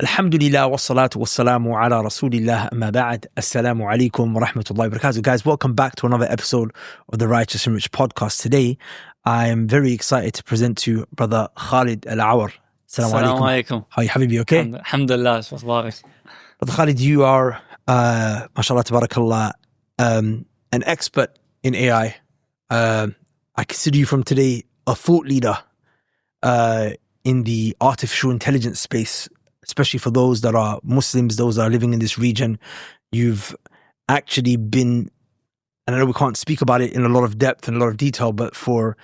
Alhamdulillah wa salatu wa salamu ala rasulillah amma ba'd. Assalamu alaikum wa rahmatullahi wa barakatuh. Guys, welcome back to another episode of the Righteous and Rich podcast. Today, I am very excited to present to you Brother Khalid AlAwar. Assalamu alaikum. How are you, Habibi? Okay? Alhamdulillah. Brother Khalid, you are, mashallah, tabarakallah, an expert in AI. I consider you from today a thought leader in the artificial intelligence space, especially for those that are Muslims, those that are living in this region. You've actually been, and I know we can't speak about it in a lot of depth and a lot of detail, but for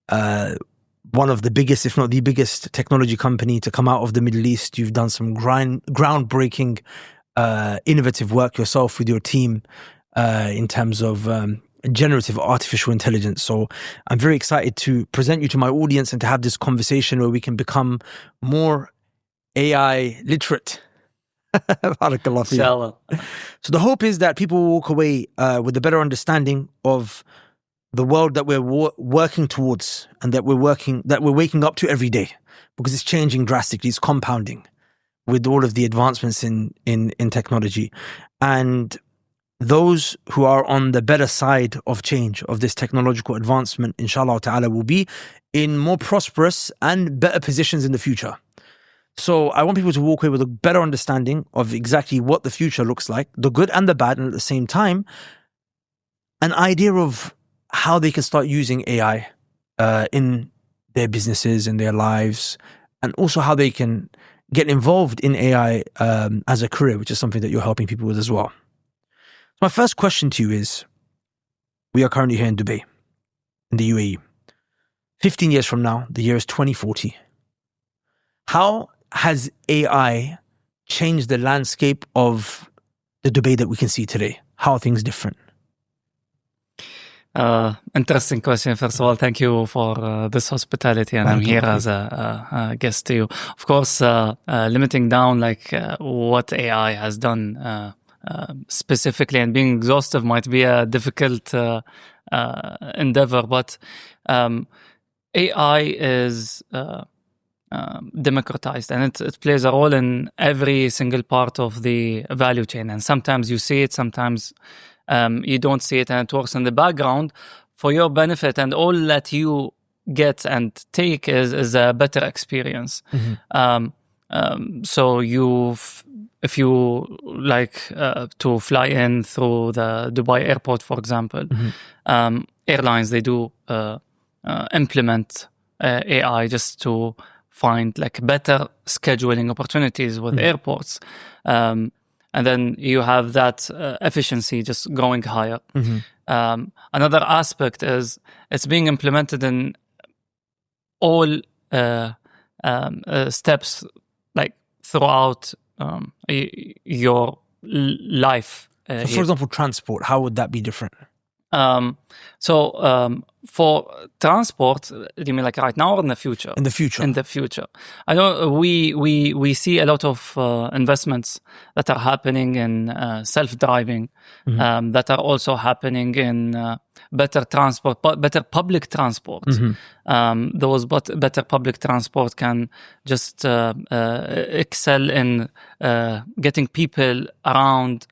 one of the biggest, if not the biggest technology company to come out of the Middle East, you've done some groundbreaking, innovative work yourself with your team in terms of generative artificial intelligence. So I'm very excited to present you to my audience and to have this conversation where we can become more AI literate. Inshallah. So the hope is that people will walk away with a better understanding of the world that we're working towards and that we're waking up to every day, because it's changing drastically, it's compounding with all of the advancements in technology. And those who are on the better side of change, of this technological advancement, inshallah ta'ala, will be in more prosperous and better positions in the future. So I want people to walk away with a better understanding of exactly what the future looks like, the good and the bad, and at the same time, an idea of how they can start using AI in their businesses, in their lives, and also how they can get involved in AI as a career, which is something that you're helping people with as well. My first question to you is, we are currently here in Dubai, in the UAE. 15 years from now, the year is 2040. How has AI changed the landscape of the Dubai that we can see today? How are things different? Interesting question. First of all, thank you for this hospitality, and I'm here as a guest to you. Of course, limiting down what AI has done specifically and being exhaustive might be a difficult endeavor, but AI is democratized, and it plays a role in every single part of the value chain. And sometimes you see it, sometimes you don't see it, and it works in the background for your benefit. And all that you get and take is a better experience. Mm-hmm. So if you like to fly in through the Dubai airport, for example, mm-hmm. Airlines, they do implement AI just to find better scheduling opportunities with mm-hmm. airports. And then you have that efficiency just going higher. Mm-hmm. Another aspect is it's being implemented in all steps, throughout your life. So for example, transport, how would that be different? For transport, you mean right now or in the future? In the future. In the future. I know we see a lot of investments that are happening in self-driving, mm-hmm. That are also happening in better transport, better public transport. Mm-hmm. Those better public transport can just excel in getting people around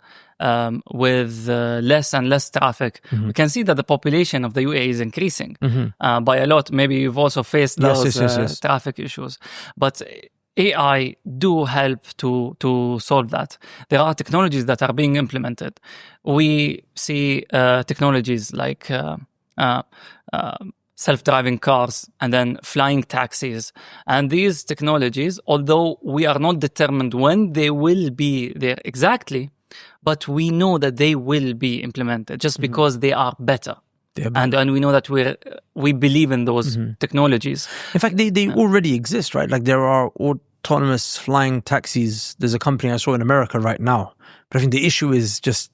with less and less traffic. Mm-hmm. We can see that the population of the UAE is increasing mm-hmm. By a lot. Maybe you've also faced those yes. Traffic issues. But AI do help to solve that. There are technologies that are being implemented. We see technologies like self-driving cars and then flying taxis. And these technologies, although we are not determined when they will be there exactly, but we know that they will be implemented just because they are better. And we know that we believe in those mm-hmm. technologies. In fact, they already exist, right? There are autonomous flying taxis. There's a company I saw in America right now. But I think the issue is just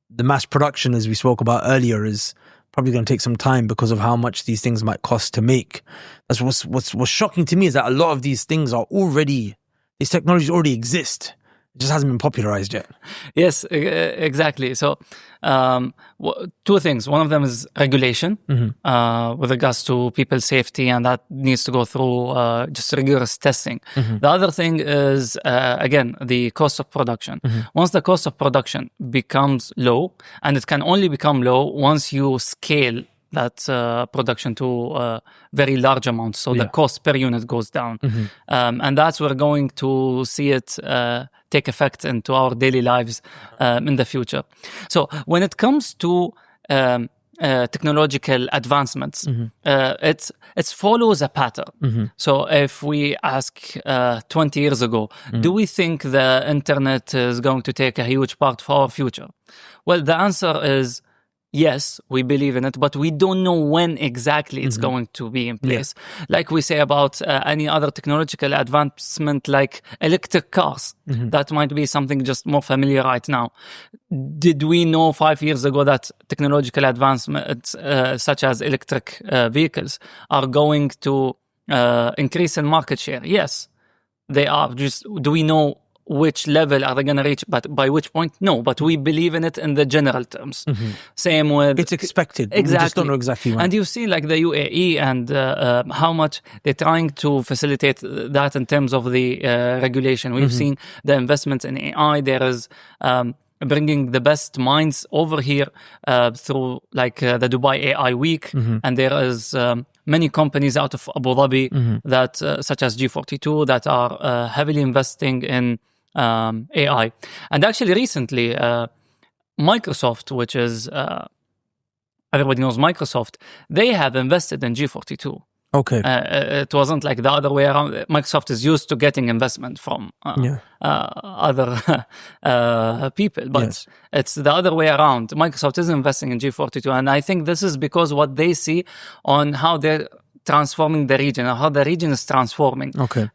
the mass production, as we spoke about earlier, is probably going to take some time because of how much these things might cost to make. That's what's shocking to me, is that a lot of these things are already, these technologies already exist. It just hasn't been popularized yet. Yes, exactly. So, two things. One of them is regulation with regards to people's safety, and that needs to go through just rigorous testing. The other thing is, again, the cost of production. Once the cost of production becomes low, and it can only become low once you scale that production to very large amounts. So the cost per unit goes down. And that's we're going to see it take effect into our daily lives in the future. So when it comes to technological advancements, it follows a pattern. So if we ask 20 years ago, do we think the internet is going to take a huge part of our future? Well, the answer is yes, we believe in it, but we don't know when exactly it's going to be in place. Like we say about any other technological advancement, like electric cars. That might be something just more familiar right now. Did we know 5 years ago that technological advancements such as electric vehicles are going to increase in market share? Yes, they are. Just do we know which level are they going to reach, but by which point? No, but we believe in it in the general terms. Same with... It's expected. Exactly. We just don't know exactly when. And you've seen like the UAE and how much they're trying to facilitate that in terms of the regulation. We've seen the investments in AI. There is bringing the best minds over here through like the Dubai AI Week. And there is... many companies out of Abu Dhabi that, such as G42, that are heavily investing in AI. And actually recently, Microsoft, which is, everybody knows Microsoft, they have invested in G42. Okay. It wasn't like the other way around. Microsoft is used to getting investment from other people, but it's the other way around. Microsoft is investing in G42, and I think this is because what they see on how they're transforming the region, or how the region is transforming. Okay.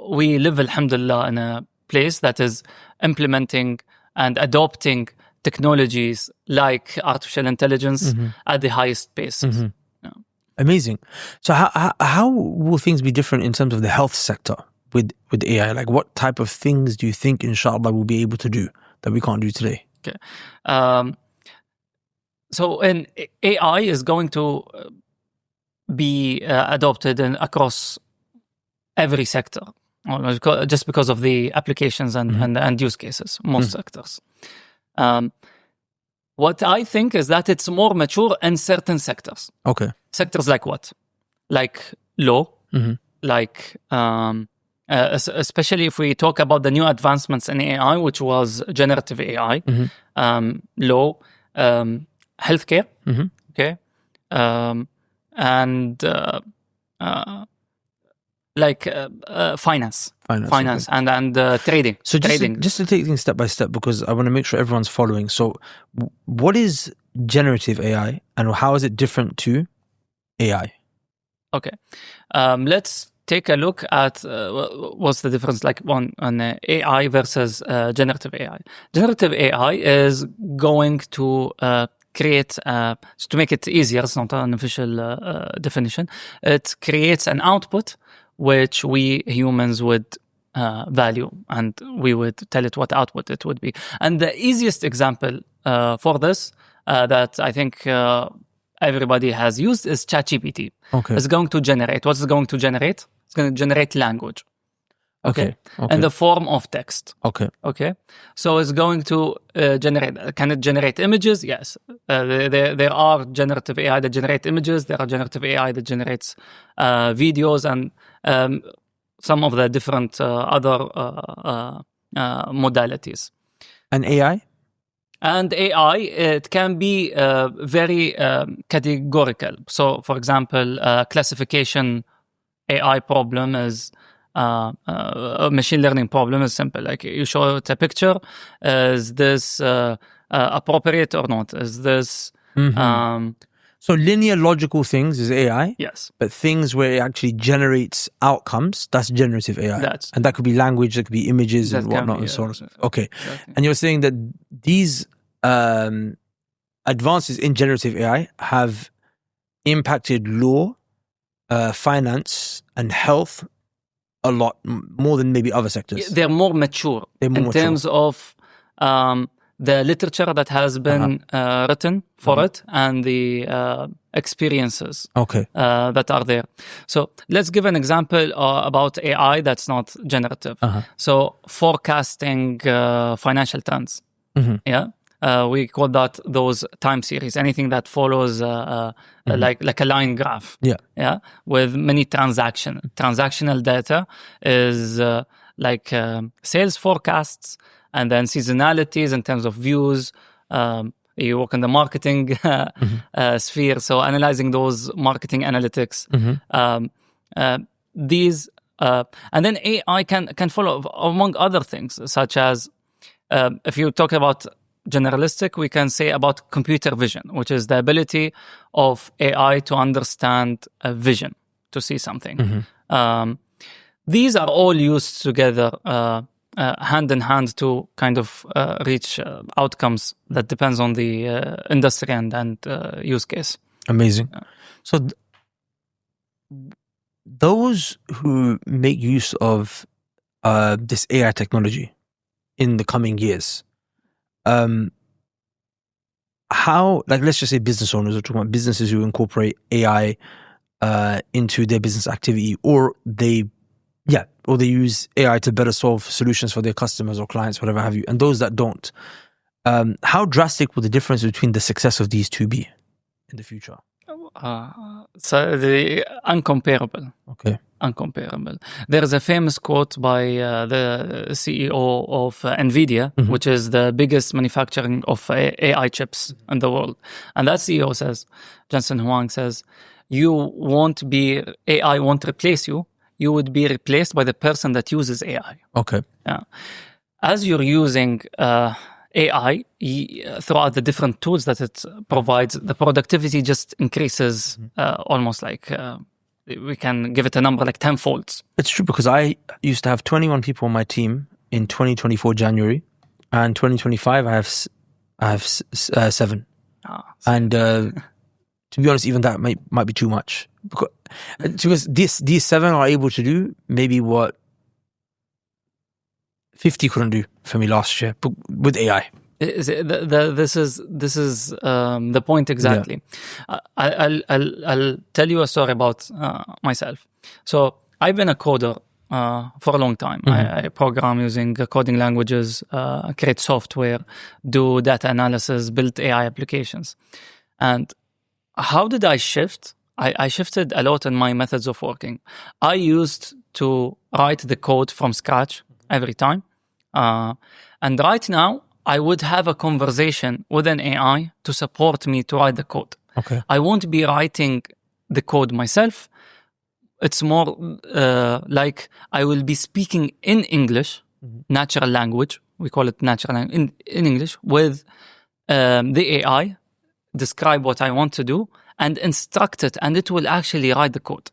We live, alhamdulillah, in a place that is implementing and adopting technologies like artificial intelligence at the highest paces. Amazing. So how will things be different in terms of the health sector with AI? Like what type of things do you think, inshallah, we'll be able to do that we can't do today? Okay. So AI is going to be adopted across every sector, just because of the applications and use cases, most sectors. What I think is that it's more mature in certain sectors. Okay. Sectors like what? Like law, like especially if we talk about the new advancements in AI, which was generative AI, law, healthcare, okay, and like finance, okay. and trading. So trading. Just to take things step by step, because I want to make sure everyone's following. So what is generative AI and how is it different to AI? Okay. Let's take a look at what's the difference like on AI versus generative AI. Generative AI is going to create, to make it easier, it's not an official definition, it creates an output which we humans would value, and we would tell it what output it would be. And the easiest example for this that I think everybody has used is ChatGPT. Okay. It's going to generate. What's it going to generate? It's going to generate language. Okay. In the form of text. Okay. So it's going to generate. Can it generate images? Yes. There are generative AI that generate images. There are generative AI that generates videos and some of the different other modalities. And AI? And AI, it can be very categorical. So, for example, classification AI problem is a machine learning problem is simple. Like you show it a picture, is this appropriate or not? Is this... So linear logical things is AI. Yes. But things where it actually generates outcomes, that's generative AI. And that could be language, that could be images and whatnot and so on. Okay. Exactly. And you're saying that these advances in generative AI have impacted law, finance and health a lot more than maybe other sectors. They're more mature terms of the literature that has been written for it and the experiences that are there. So let's give an example about AI that's not generative. So forecasting financial trends. Yeah. We call that those time series, anything that follows like a line graph. Yeah. With many transactional data is like sales forecasts, and then seasonalities in terms of views. You work in the marketing sphere, so analyzing those marketing analytics. These and then AI can follow among other things, such as if you talk about generalistic, we can say about computer vision, which is the ability of AI to understand a vision, to see something. These are all used together hand in hand to kind of reach outcomes that depends on the industry and use case. Amazing. So those who make use of this AI technology in the coming years, how, like, let's just say business owners, or talking about businesses who incorporate AI into their business activity, or they use AI to better solve solutions for their customers or clients, whatever have you, and those that don't, how drastic will the difference between the success of these two be in the future? So the uncomparable. Uncomparable. There is a famous quote by the CEO of NVIDIA, which is the biggest manufacturing of AI chips in the world. And that CEO says, Jensen Huang says, AI won't replace you. You would be replaced by the person that uses AI. Yeah. As you're using AI throughout the different tools that it provides, the productivity just increases almost like, we can give it a number like tenfold. It's true, because I used to have 21 people on my team in 2024 January, and 2025 I have 7. And to be honest, even that might be too much, because these 7 are able to do maybe what 50 couldn't do for me last year, but with AI. This is the point exactly. Yeah. I'll tell you a story about myself. So I've been a coder for a long time. I program using coding languages, create software, do data analysis, build AI applications. And how did I shift? I shifted a lot in my methods of working. I used to write the code from scratch every time. And right now, I would have a conversation with an AI to support me to write the code. I won't be writing the code myself. It's more like I will be speaking in English, natural language. We call it natural language in English, with the AI, describe what I want to do, and instruct it, and it will actually write the code.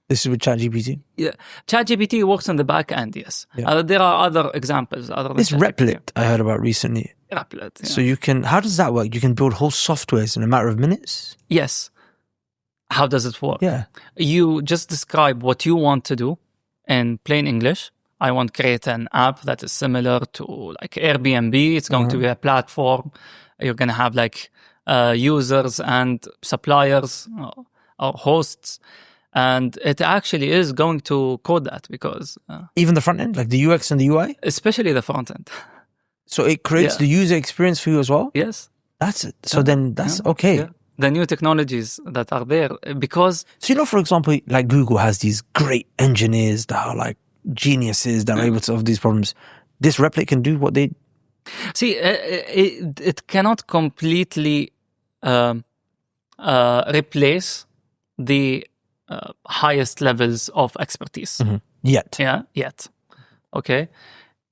This is with ChatGPT? Yeah. ChatGPT works on the back end, yes. Yeah. There are other examples. This Replit I heard about recently. Replit, yeah. So how does that work? You can build whole softwares in a matter of minutes? Yes. How does it work? Yeah. You just describe what you want to do in plain English. I want to create an app that is similar to like Airbnb. It's going to be a platform. You're going to have like users and suppliers or hosts. And it actually is going to code that, because... even the front end, like the UX and the UI? Especially the front end. So it creates the user experience for you as well? Yes. That's it. So then that's okay. Yeah. The new technologies that are there, because... So, for example, like Google has these great engineers that are like geniuses that are able to solve these problems. This Replit can do what they... See, it cannot completely replace the highest levels of expertise. Yet. Yeah, yet. Okay.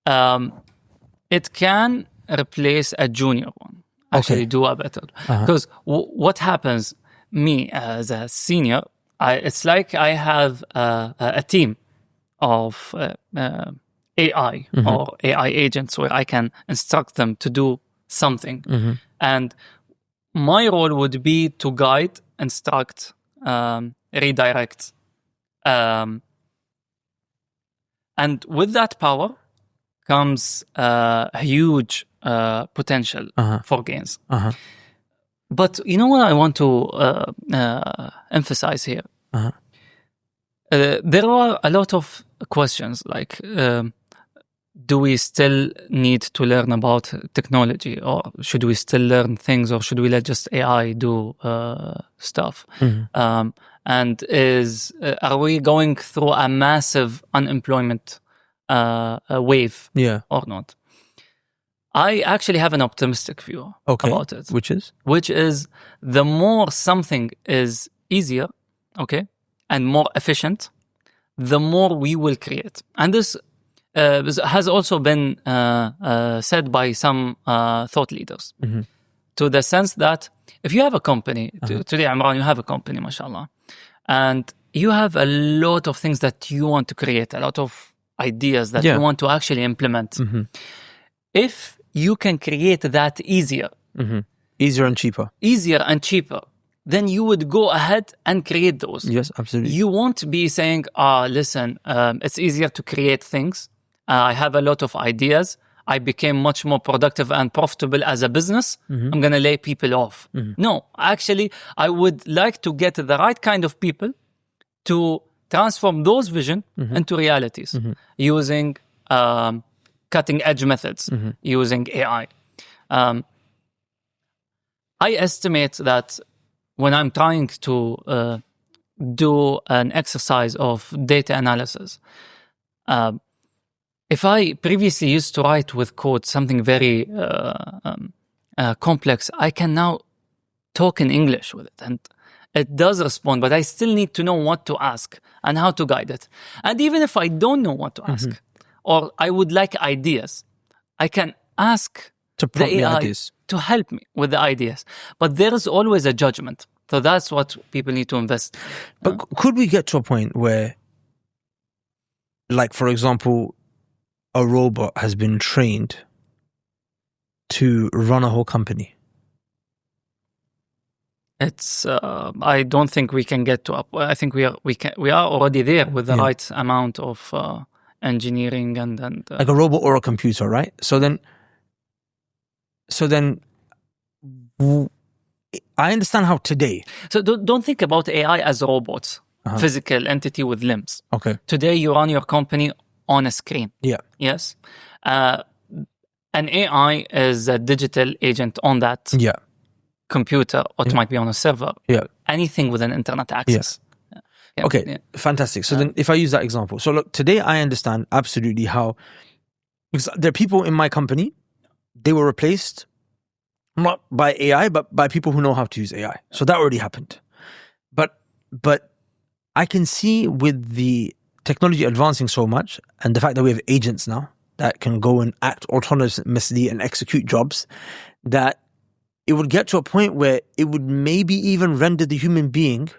It can replace a junior one. Actually do a better. Because what happens, me as a senior, it's like I have a team of AI or AI agents where I can instruct them to do something. And my role would be to guide, instruct, redirect, And with that power comes a huge potential for gains. But you know what I want to emphasize here? There are a lot of questions like, do we still need to learn about technology, or should we still learn things, or should we let just AI do stuff? And are we going through a massive unemployment wave or not? I actually have an optimistic view about it. Which is the more something is easier, and more efficient, the more we will create. And this has also been said by some thought leaders, to the sense that if you have a company, today, Imran, you have a company, mashallah, and you have a lot of things that you want to create, a lot of ideas that you want to actually implement. If you can create that easier and cheaper, then you would go ahead and create those. Yes, absolutely. You won't be saying, listen, it's easier to create things. I have a lot of ideas. I became much more productive and profitable as a business. I'm going to lay people off. No, actually, I would like to get the right kind of people to transform those vision into realities using cutting edge methods, using AI. I estimate that when I'm trying to do an exercise of data analysis, if I previously used to write with code something very complex, I can now talk in English with it, and it does respond, but I still need to know what to ask and how to guide it. And even if I don't know what to ask, or I would like ideas, I can ask to prompt the ideas to help me with the ideas. But there is always a judgment. So that's what people need to invest. But could we get to a point where, like, for example, a robot has been trained to run a whole company? It's. I don't think we can get to. I think we are already there with the right amount of engineering and like a robot or a computer, right? So then, I understand how today. So don't think about AI as robots, physical entity with limbs. Okay. Today you run your company on a screen. Yeah. Yes. An AI is a digital agent on that computer, or it might be on a server. Yeah. Anything with an internet access. Yeah. Okay. Fantastic. So then if I use that example. So look, today I understand absolutely how, because there are people in my company, they were replaced not by AI, but by people who know how to use AI. So that already happened. But I can see with the technology advancing so much, and the fact that we have agents now that can go and act autonomously and execute jobs, that it would get to a point where it would maybe even render the human being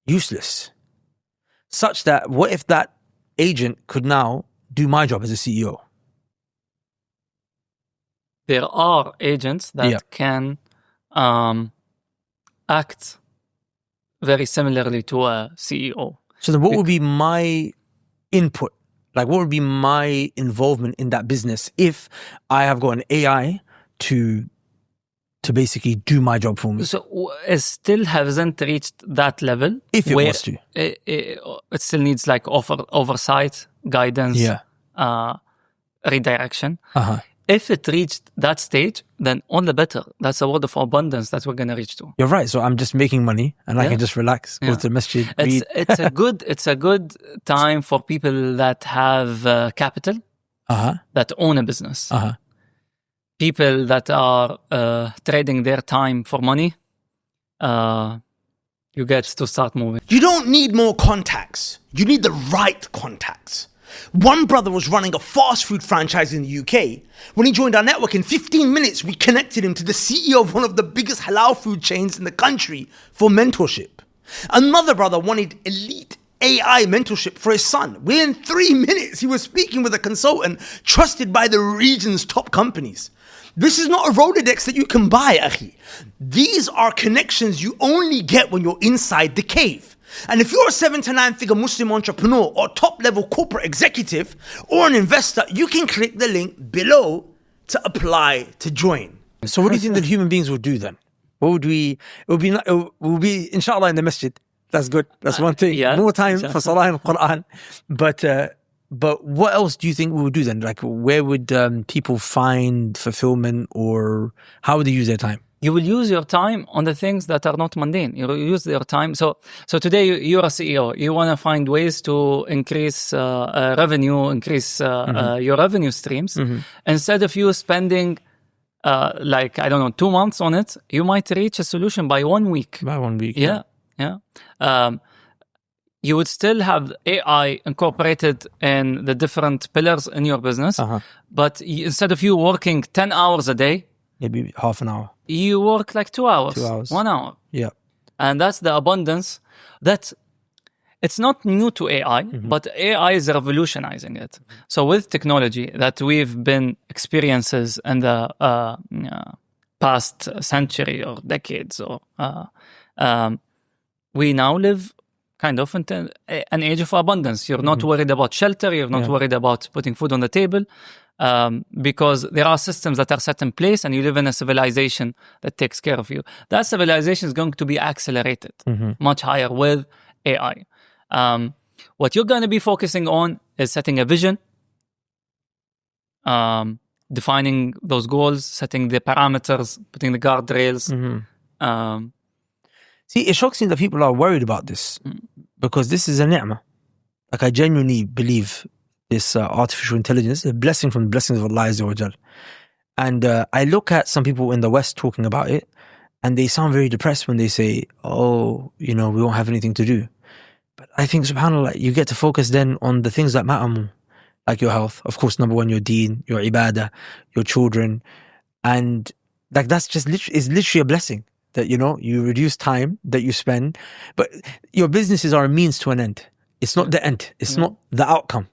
useless. Such that, what if that agent could now do my job as a CEO? There are agents that can act very similarly to a CEO. So then what would be my input? Like, what would be my involvement in that business if I have got an AI to basically do my job for me? So it still hasn't reached that level. If it was to. It still needs like oversight, guidance, redirection. If it reached that stage, then all the better. That's a world of abundance that we're going to reach to. You're right. So I'm just making money and I can just relax, go to the masjid, read. It's a good time for people that have capital, that own a business. People that are trading their time for money. You get to start moving. You don't need more contacts. You need the right contacts. One brother was running a fast food franchise in the UK. When he joined our network, in 15 minutes, we connected him to the CEO of one of the biggest halal food chains in the country for mentorship. Another brother wanted elite AI mentorship for his son. Within 3 minutes, he was speaking with a consultant trusted by the region's top companies. This is not a Rolodex that you can buy, akhi. These are connections you only get when you're inside the cave. And if you're a 7 to 9 figure Muslim entrepreneur or top level corporate executive or an investor, you can click the link below to apply to join. So what do you think that human beings would do then? What would we, it would be inshallah in the masjid. That's good. That's one thing. Yeah, More time for salah and Quran. But what else do you think we would do then? Like where would people find fulfillment, or how would they use their time? You will use your time on the things that are not mundane. You will use your time. So today you're a CEO. You want to find ways to increase revenue, increase your revenue streams. Instead of you spending 2 months on it, you might reach a solution by 1 week. By 1 week. Yeah. You would still have AI incorporated in the different pillars in your business. But instead of you working 10 hours a day, Maybe half an hour. you work like 2 hours. 2 hours. 1 hour. Yeah. And that's the abundance that it's not new to AI, but AI is revolutionizing it. So with technology that we've been experiences in the past century or decades, or we now live kind of in an age of abundance. You're not worried about shelter. You're not worried about putting food on the table. Because there are systems that are set in place and you live in a civilization that takes care of you. That civilization is going to be accelerated much higher with AI. What you're going to be focusing on is setting a vision, defining those goals, setting the parameters, putting the guardrails. See, it shocks me that people are worried about this because this is a ni'mah. Like I genuinely believe this artificial intelligence is a blessing from the blessings of Allah Azza wa Jal. And I look at some people in the West talking about it and they sound very depressed when they say, oh, we won't have anything to do. But I think, subhanAllah, you get to focus then on the things that matter more, like your health. Of course, number one, your deen, your ibadah, your children. And like that's just literally a blessing that, you reduce time that you spend. But your businesses are a means to an end. It's not the end. It's not the outcome.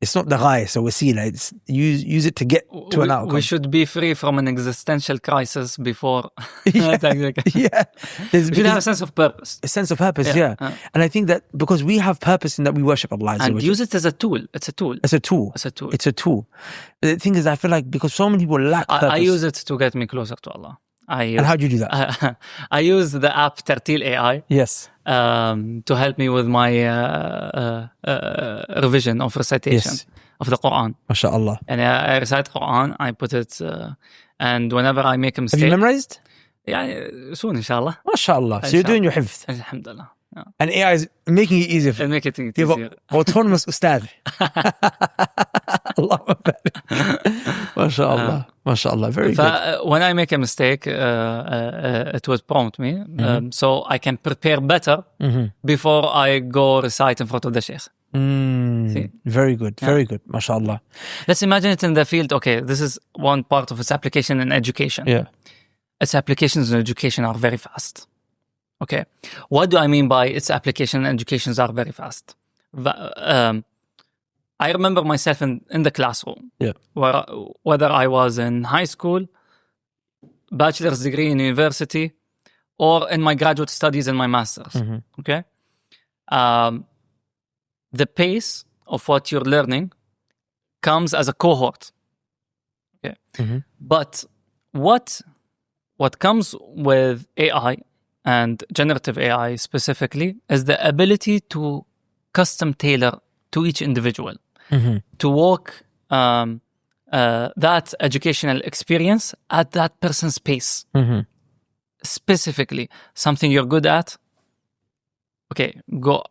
It's not the ghaya, so wasila. It's use it to get to an outcome. We should be free from an existential crisis before. Yeah. We should have a sense of purpose. A sense of purpose, yeah. And I think that because we have purpose in that we worship Allah. And use it as a tool. It's a tool. It's a tool. It's a tool. The thing is, I feel like because so many people lack purpose. I use it to get me closer to Allah. And how do you do that? I use the app Tartil AI. Yes. To help me with my revision of recitation of the Quran. MashaAllah. And I recite Quran, I put it, and whenever I make a mistake. Have you memorized? Yeah, soon, inshallah. MashaAllah. So you're doing your hifth. Alhamdulillah. Yeah. And AI is making it easier for you. Make it easier. Autonomous ustad. Allahu Akbar. MashaAllah. MashaAllah. Very good. When I make a mistake, it would prompt me so I can prepare better before I go recite in front of the sheikh. Very good. Very good. MashaAllah. Let's imagine it in the field. Okay, this is one part of its application in education. Yeah. Its applications in education are very fast. Okay. What do I mean by its application and educations are very fast? I remember myself in the classroom, whether I was in high school, bachelor's degree in university, or in my graduate studies and my master's. Okay. The pace of what you're learning comes as a cohort. Okay. But what comes with AI and generative AI specifically is the ability to custom tailor to each individual, to walk that educational experience at that person's pace. Specifically, something you're good at, okay, go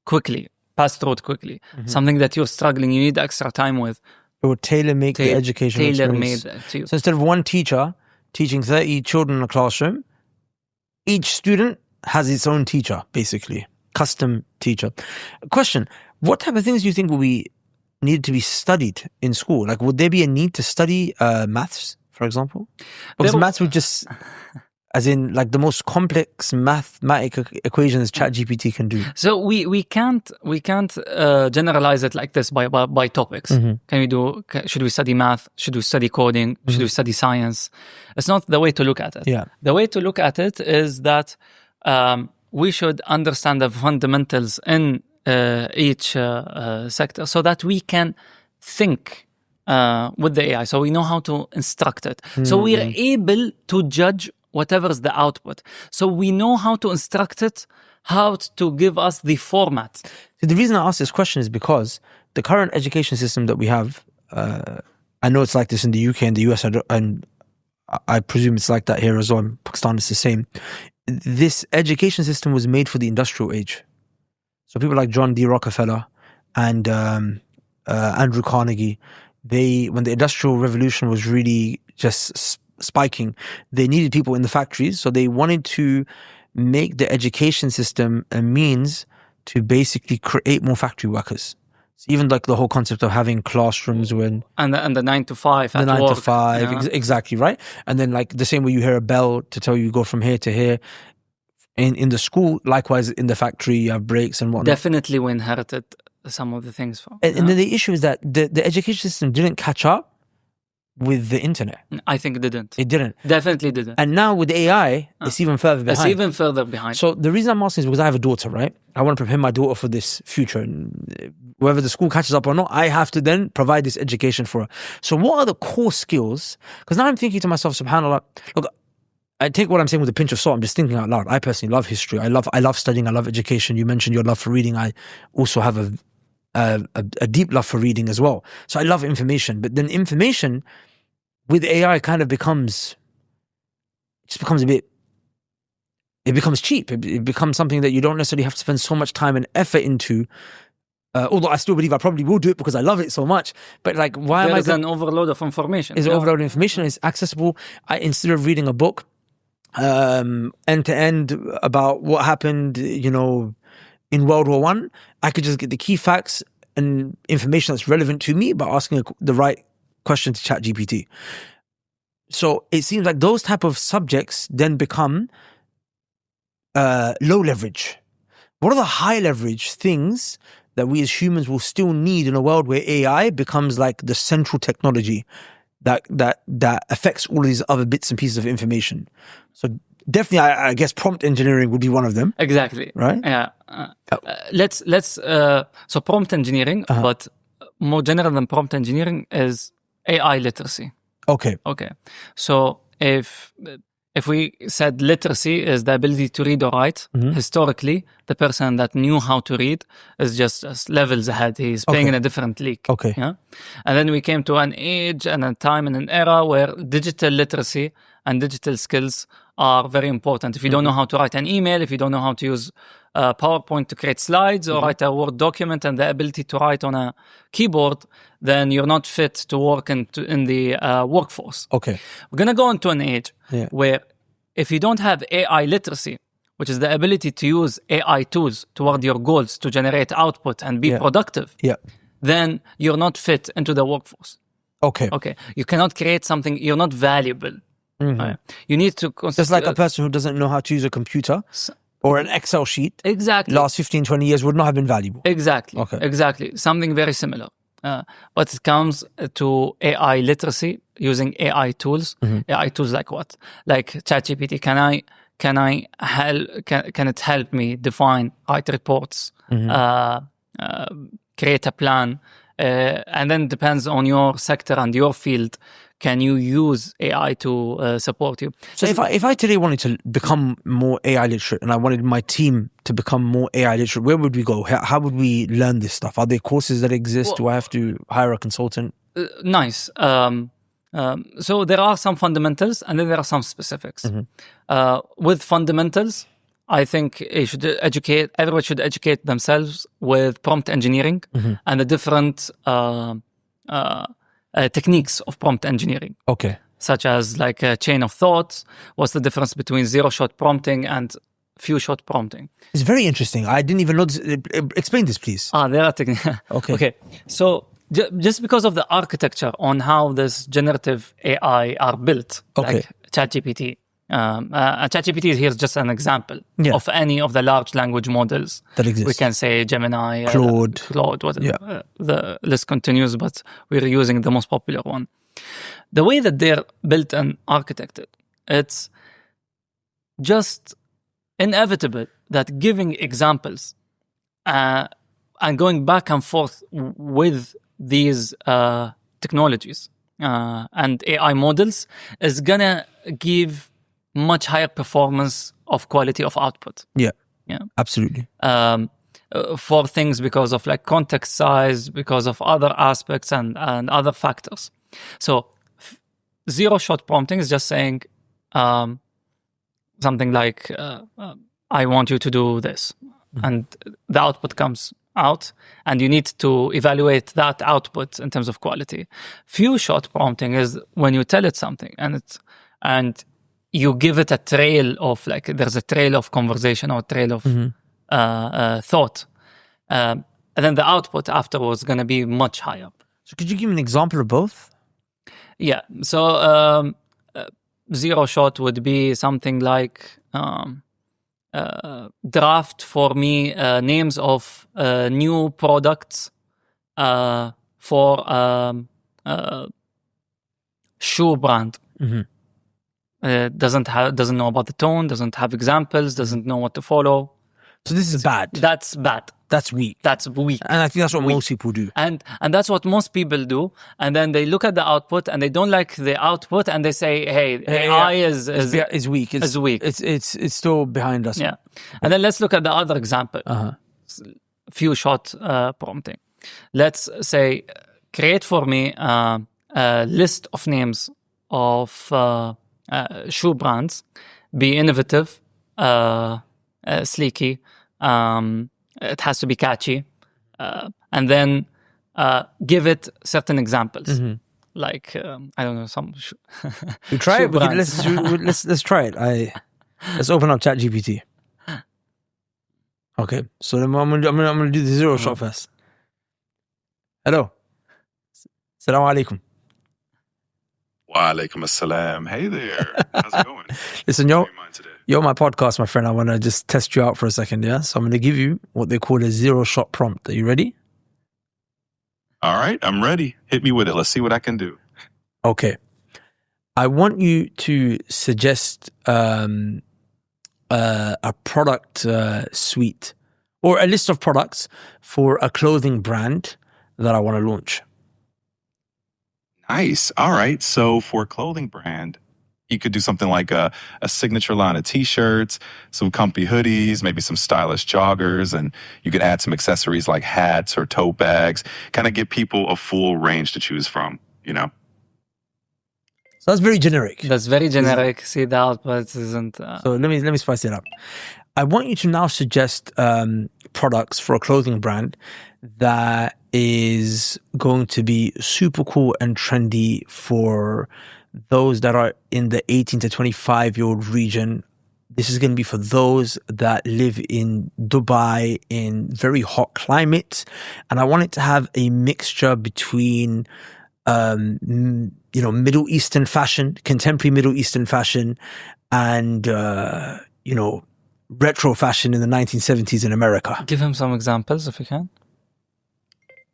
quickly, pass through it quickly. Something that you're struggling, you need extra time with. It would tailor-make the educational experience. Tailor-made to you. So instead of one teacher teaching 30 children in a classroom, each student has its own teacher, basically. Custom teacher. Question, what type of things do you think will be needed to be studied in school? Like, would there be a need to study maths, for example? Because maths would just, as in, like, the most complex mathematical equations ChatGPT can do. So we can't generalize it like this by topics. Should we study math? Should we study coding? Should we study science? It's not the way to look at it. Yeah. The way to look at it is that we should understand the fundamentals in each sector so that we can think with the AI. So we know how to instruct it. So we are able to judge whatever is the output. So we know how to instruct it, how to give us the format. The reason I ask this question is because the current education system that we have, I know it's like this in the UK and the US, and I presume it's like that here as well. In Pakistan, it's the same. This education system was made for the industrial age. So people like John D. Rockefeller and Andrew Carnegie, when the Industrial Revolution was really just spiking, they needed people in the factories. So they wanted to make the education system a means to basically create more factory workers. So even like the whole concept of having classrooms when... And the 9 to 5 at the 9 work. to 5, Yeah. Exactly, right? And then like the same way you hear a bell to tell you go from here to here. In the school, likewise in the factory, you have breaks and whatnot. Definitely we inherited some of the things from. And then the issue is that the education system didn't catch up with the internet. I think it didn't. It didn't. Definitely didn't. And now with AI, it's even further behind. It's even further behind. So the reason I'm asking is because I have a daughter, right? I want to prepare my daughter for this future. And whether the school catches up or not, I have to then provide this education for her. So what are the core skills? Because now I'm thinking to myself, subhanAllah, look, I take what I'm saying with a pinch of salt. I'm just thinking out loud. I personally love history. I love studying. I love education. You mentioned your love for reading. I also have a deep love for reading as well. So I love information. But then information with AI kind of becomes a bit, it becomes cheap. It becomes something that you don't necessarily have to spend so much time and effort into. Although I still believe I probably will do it because I love it so much. But like, why am I... There's an overload of information. Is overload of information. It's accessible. Instead of reading a book end to end about what happened, in World War I, I could just get the key facts and information that's relevant to me by asking the right question to ChatGPT. So it seems like those type of subjects then become low leverage. What are the high leverage things that we as humans will still need in a world where AI becomes like the central technology that affects all of these other bits and pieces of information? So definitely, I guess prompt engineering would be one of them. Exactly. Right? Yeah. So prompt engineering, but more general than prompt engineering is AI literacy. Okay. So if we said literacy is the ability to read or write, historically, the person that knew how to read is just levels ahead. He's playing in a different league. Okay. Yeah. And then we came to an age and a time and an era where digital literacy and digital skills are very important. If you don't know how to write an email, if you don't know how to use PowerPoint to create slides or write a Word document and the ability to write on a keyboard, then you're not fit to work in the workforce. Okay. We're going to go into an age where if you don't have AI literacy, which is the ability to use AI tools toward your goals to generate output and be productive, then you're not fit into the workforce. Okay. You cannot create something, you're not valuable. Right? You need to... Just like a person who doesn't know how to use a computer or an Excel sheet, exactly, last 15, 20 years would not have been valuable. Exactly. Exactly. Something very similar. But it comes to AI literacy, using AI tools. AI tools like what? Like ChatGPT. Can it help me define, write reports, create a plan? And then depends on your sector and your field. Can you use AI to support you? So if I today wanted to become more AI literate and I wanted my team to become more AI literate, where would we go? How would we learn this stuff? Are there courses that exist? Do I have to hire a consultant? Nice. So there are some fundamentals and then there are some specifics. With fundamentals, I think everyone should educate themselves with prompt engineering and the different techniques of prompt engineering. Okay. Such as like a chain of thoughts. What's the difference between zero-shot prompting and few-shot prompting? It's very interesting. I didn't even know this. Explain this, please. There are techniques. Okay. So just because of the architecture on how this generative AI are built, like ChatGPT. ChatGPT here is just an example of any of the large language models that exist. We can say Gemini, Claude, whatever. The list continues, but we're using the most popular one. The way that they're built and architected, it's just inevitable that giving examples and going back and forth with these technologies and AI models is gonna give much higher performance of quality of output. Yeah, Yeah, absolutely. For things because of like context size, because of other aspects and other factors. So zero-shot prompting is just saying something like, I want you to do this. And the output comes out, and you need to evaluate that output in terms of quality. Few-shot prompting is when you tell it something, and you give it a trail of, like, there's a trail of conversation or trail of thought. And then the output afterwards is going to be much higher. So could you give me an example of both? Yeah. So zero shot would be something like draft for me names of new products for shoe brand. Doesn't know about the tone, doesn't have examples, doesn't know what to follow. So this is bad. That's bad. That's weak. That's weak. And I think that's what most people do. And that's what most people do. And then they look at the output and they don't like the output and they say, "Hey, AI is weak. It's weak. It's still behind us." Yeah. And then let's look at the other example. Few shot prompting. Let's say, create for me a list of names of shoe brands. Be innovative, sleeky. It has to be catchy, and then give it certain examples, like I don't know, some. You try it. Let's try it. Let's open up ChatGPT. Okay, so I'm gonna do the zero shot first. Hello. Assalamu alaikum. Wa alaikum assalam. Hey there. How's it going? Listen, you're my podcast, my friend. I want to just test you out for a second, yeah? So I'm going to give you what they call a zero-shot prompt. Are you ready? All right, I'm ready. Hit me with it. Let's see what I can do. Okay. I want you to suggest a product suite or a list of products for a clothing brand that I want to launch. Nice. All right. So for a clothing brand, you could do something like a signature line of t-shirts, some comfy hoodies, maybe some stylish joggers, and you could add some accessories like hats or tote bags, kind of give people a full range to choose from, you know? So that's very generic. That's very generic. See, the output isn't... So let me spice it up. I want you to now suggest products for a clothing brand that is going to be super cool and trendy for those that are in the 18 to 25-year-old region. This is going to be for those that live in Dubai in very hot climates. And I want it to have a mixture between, Middle Eastern fashion, contemporary Middle Eastern fashion, and, retro fashion in the 1970s in America. Give him some examples if you can.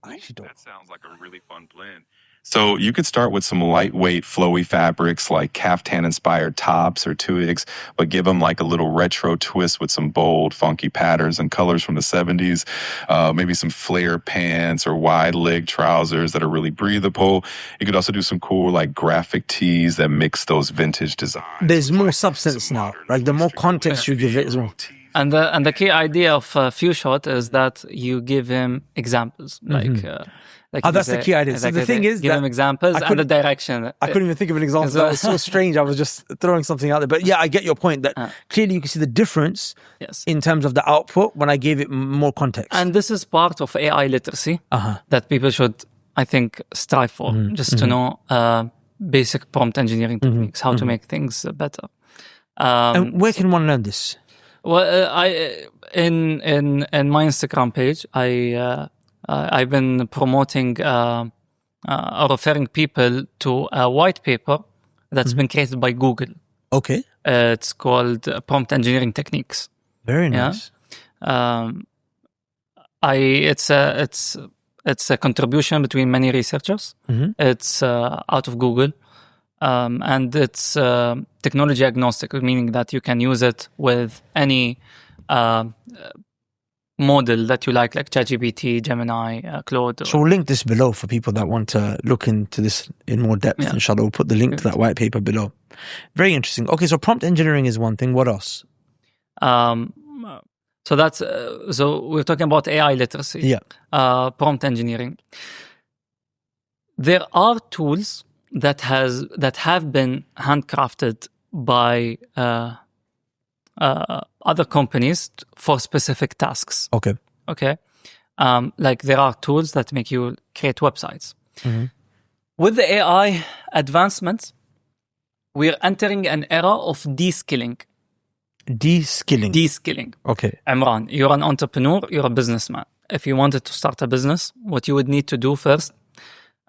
I actually don't. That sounds like a really fun blend. So you could start with some lightweight, flowy fabrics like caftan-inspired tops or tunics, but give them like a little retro twist with some bold, funky patterns and colors from the 70s. Maybe some flare pants or wide-leg trousers that are really breathable. You could also do some cool like graphic tees that mix those vintage designs. There's more substance now. Like the more context you give it as well. And the key idea of few shot is that you give him examples, that's the key idea. So the thing is, give him examples and the direction. I couldn't even think of an example. That was so strange. I was just throwing something out there. But yeah, I get your point that clearly you can see the difference in terms of the output when I gave it more context. And this is part of AI literacy that people should, I think, strive for, just to know basic prompt engineering techniques, how to make things better. And where can one learn this? Well, in my Instagram page, I've been promoting or referring people to a white paper that's been created by Google. Okay, it's called Prompt Engineering Techniques. Very nice. It's a contribution between many researchers. It's out of Google. And it's technology agnostic, meaning that you can use it with any model that you like ChatGPT, Gemini, Claude. So we'll link this below for people that want to look into this in more depth. Yeah. Inshallah, we'll put the link to that white paper below. Very interesting. Okay, so prompt engineering is one thing. What else? So that's so we're talking about AI literacy. Yeah. Prompt engineering. There are tools that have been handcrafted by other companies for specific tasks. Okay. Okay. Like there are tools that make you create websites. Mm-hmm. With the AI advancements, we're entering an era of de-skilling. De-skilling. De-skilling. Okay. Imran, you're an entrepreneur, you're a businessman. If you wanted to start a business, what you would need to do first,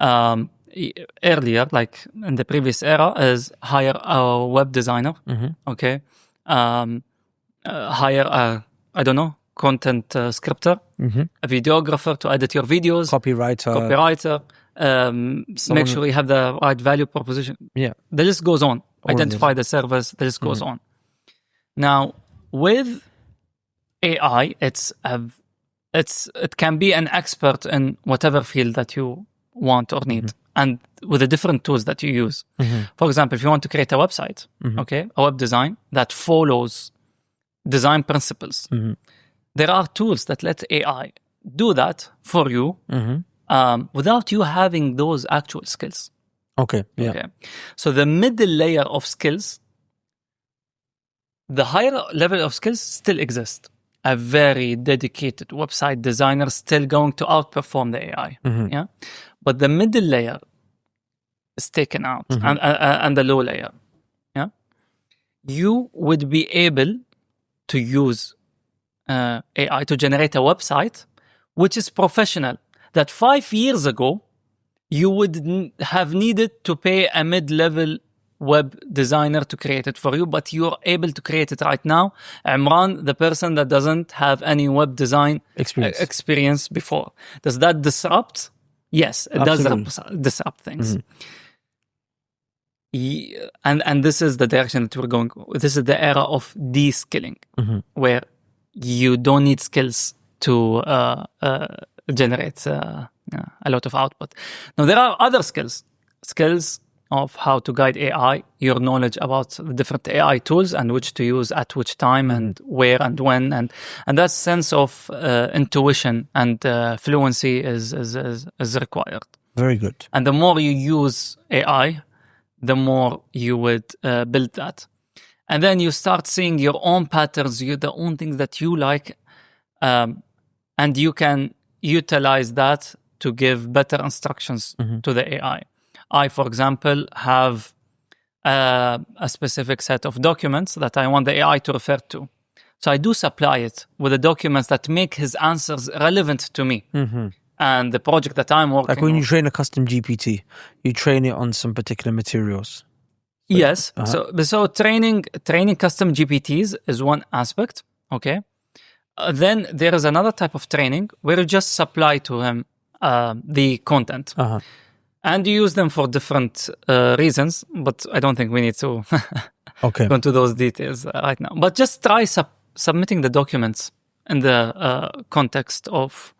earlier, like in the previous era, is hire a web designer. Mm-hmm. Okay. Hire a, I don't know, content scriptor, Mm-hmm. a videographer to edit your videos, copywriter. Make sure you have the right value proposition. Yeah. The list goes on. All Identify the service. The list goes on. Now, with AI, it can be an expert in whatever field that you want or need, and with the different tools that you use. Mm-hmm. For example, if you want to create a website, okay, a web design that follows design principles, there are tools that let AI do that for you without you having those actual skills. Okay. Yeah. Okay. So the middle layer of skills, the higher level of skills still exist. A very dedicated website designer still going to outperform the AI. Yeah. But the middle layer is taken out and the low layer. Yeah. You would be able to use AI to generate a website which is professional, that 5 years ago you would have needed to pay a mid-level web designer to create it for you, but you're able to create it right now. Imran, the person that doesn't have any web design experience before. Does that disrupt? Yes, it Absolutely. does disrupt things. And this is the direction that we're going. This is the era of de-skilling, where you don't need skills to generate a lot of output. Now, there are other skills of how to guide AI, your knowledge about the different AI tools and which to use at which time and where and when, and that sense of intuition and fluency is required. Very good. And the more you use AI, the more you would build that. And then you start seeing your own patterns, the own things that you like, and you can utilize that to give better instructions to the AI. I, for example, have a specific set of documents that I want the AI to refer to. So I do supply it with the documents that make his answers relevant to me. And the project that I'm working on. Like when you train a custom GPT, you train it on some particular materials. Yes. So training custom GPTs is one aspect. Okay. Then there is another type of training where you just supply to him the content. And you use them for different reasons, but I don't think we need to go into those details right now. But just try submitting the documents in the context of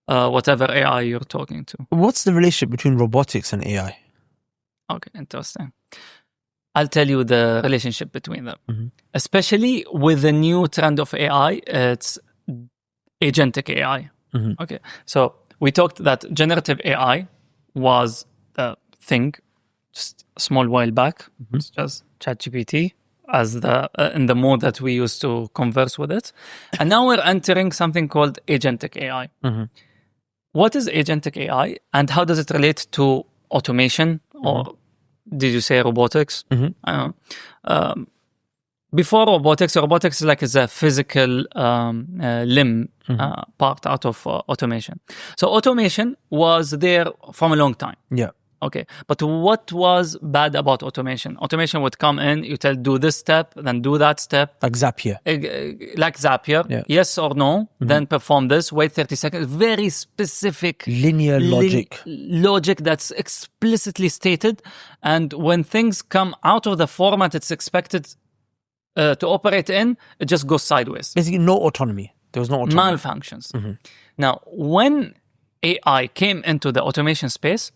whatever AI you're talking to. What's the relationship between robotics and AI? Okay, interesting. I'll tell you the relationship between them. Especially with the new trend of AI, it's agentic AI. Okay, so we talked that generative AI was the thing just a small while back. It's just ChatGPT as in the mode that we used to converse with it. And now we're entering something called agentic AI. What is agentic AI and how does it relate to automation or did you say robotics? I don't know. Before robotics is like a physical limb part out of automation. So automation was there from a long time. Yeah. Okay. But what was bad about automation? Automation would come in, you tell do this step, then do that step. Like Zapier. Like Zapier. Yeah. Yes or no, then perform this, wait 30 seconds. Very specific. Linear logic. Logic that's explicitly stated. And when things come out of the format it's expected, to operate in, it just goes sideways. Basically, no autonomy. There was no autonomy. Malfunctions. Now, when AI came into the automation space,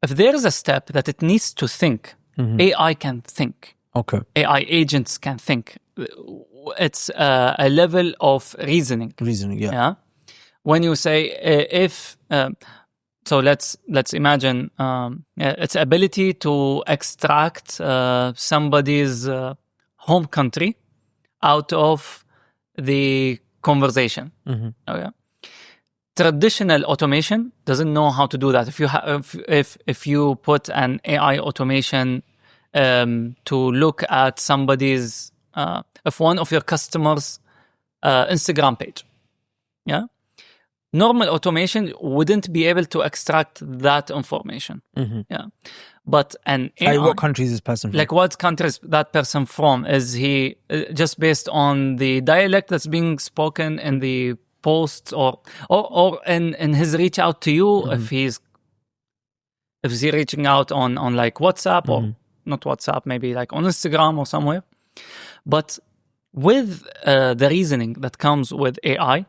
if there is a step that it needs to think, AI can think. Okay. AI agents can think. It's a level of reasoning. Yeah. When you say so let's imagine its ability to extract somebody's home country out of the conversation. Okay. Traditional automation doesn't know how to do that. If you put an AI automation to look at somebody's if one of your customers' Instagram page, yeah, normal automation wouldn't be able to extract that information. Yeah, but an AI, what country is this person from? Like what country is that person from? Is he just based on the dialect that's being spoken in the posts or in his reach out to you? If he's reaching out on like WhatsApp or not WhatsApp, maybe like on Instagram or somewhere. But with the reasoning that comes with AI,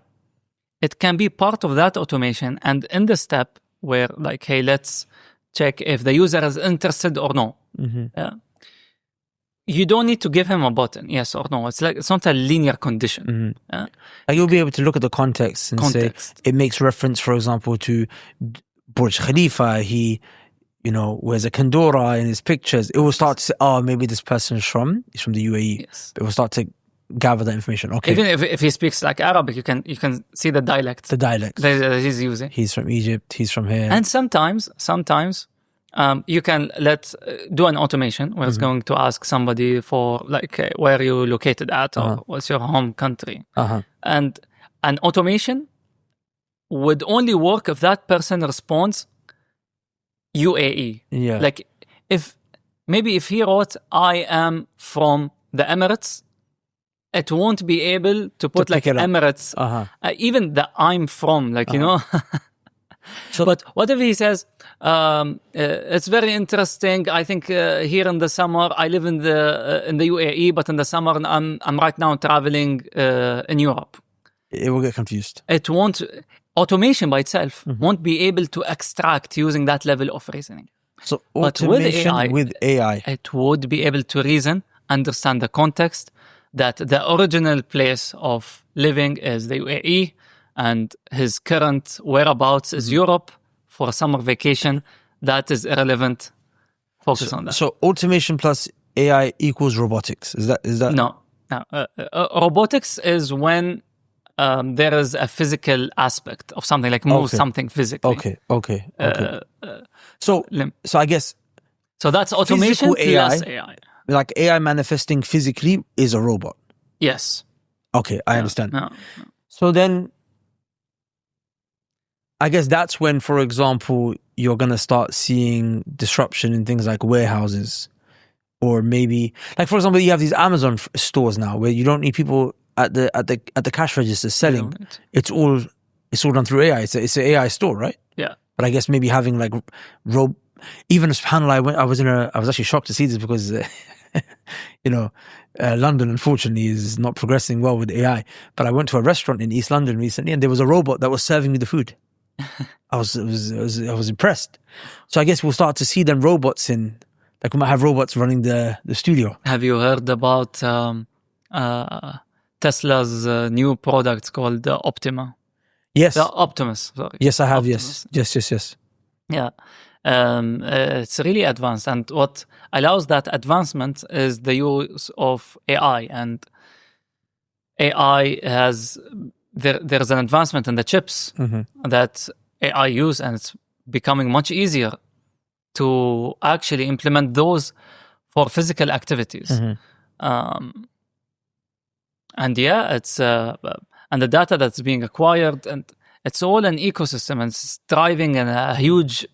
it can be part of that automation. And in the step where like, hey, let's check if the user is interested or no. You don't need to give him a button, yes or no. It's not a linear condition. Like you'll be able to look at the context and say it makes reference, for example, to Burj Khalifa. He, wears a kandora in his pictures. It will start to say, oh, maybe this person is from the UAE. Yes. It will start to gather that information. Okay. Even if he speaks like Arabic, you can see the dialect. The dialect that he's using. He's from Egypt. He's from here. And sometimes you can do an automation where it's going to ask somebody for like where are you located at or what's your home country. And an automation would only work if that person responds UAE. Yeah. Like if he wrote I am from the Emirates, it won't be able to put like Emirates, even the I'm from, like, So, but what if he says, it's very interesting. I think here in the summer, I live in the UAE, but in the summer, I'm right now traveling in Europe. It will get confused. It won't. Automation by itself won't be able to extract using that level of reasoning. So automation with AI, it would be able to reason, understand the context, that the original place of living is the UAE and his current whereabouts is Europe for a summer vacation. That is irrelevant. Focus on that. So automation plus AI equals robotics. Is that? No. Robotics is when there is a physical aspect of something, like move something physically. Okay. So I guess. So that's automation plus AI. Like AI manifesting physically is a robot. Yes. Okay, I understand. No. So then, I guess that's when, for example, you're going to start seeing disruption in things like warehouses, or maybe, like for example, you have these Amazon stores now where you don't need people at the cash register selling. It's all done through AI. It's an AI store, right? Yeah. But I guess maybe having like even subhanAllah, I was actually shocked to see this because London unfortunately is not progressing well with AI. But I went to a restaurant in East London recently, and there was a robot that was serving me the food. I was impressed. So I guess we'll start to see then robots we might have robots running the studio. Have you heard about Tesla's new product called Optima? Yes. The Optimus, sorry. Yes, I have. Optimus. Yes. Yeah. It's really advanced, and what allows that advancement is the use of AI. And AI has there's an advancement in the chips that AI use, and it's becoming much easier to actually implement those for physical activities. And yeah, it's and the data that's being acquired, and it's all an ecosystem, and it's driving in a huge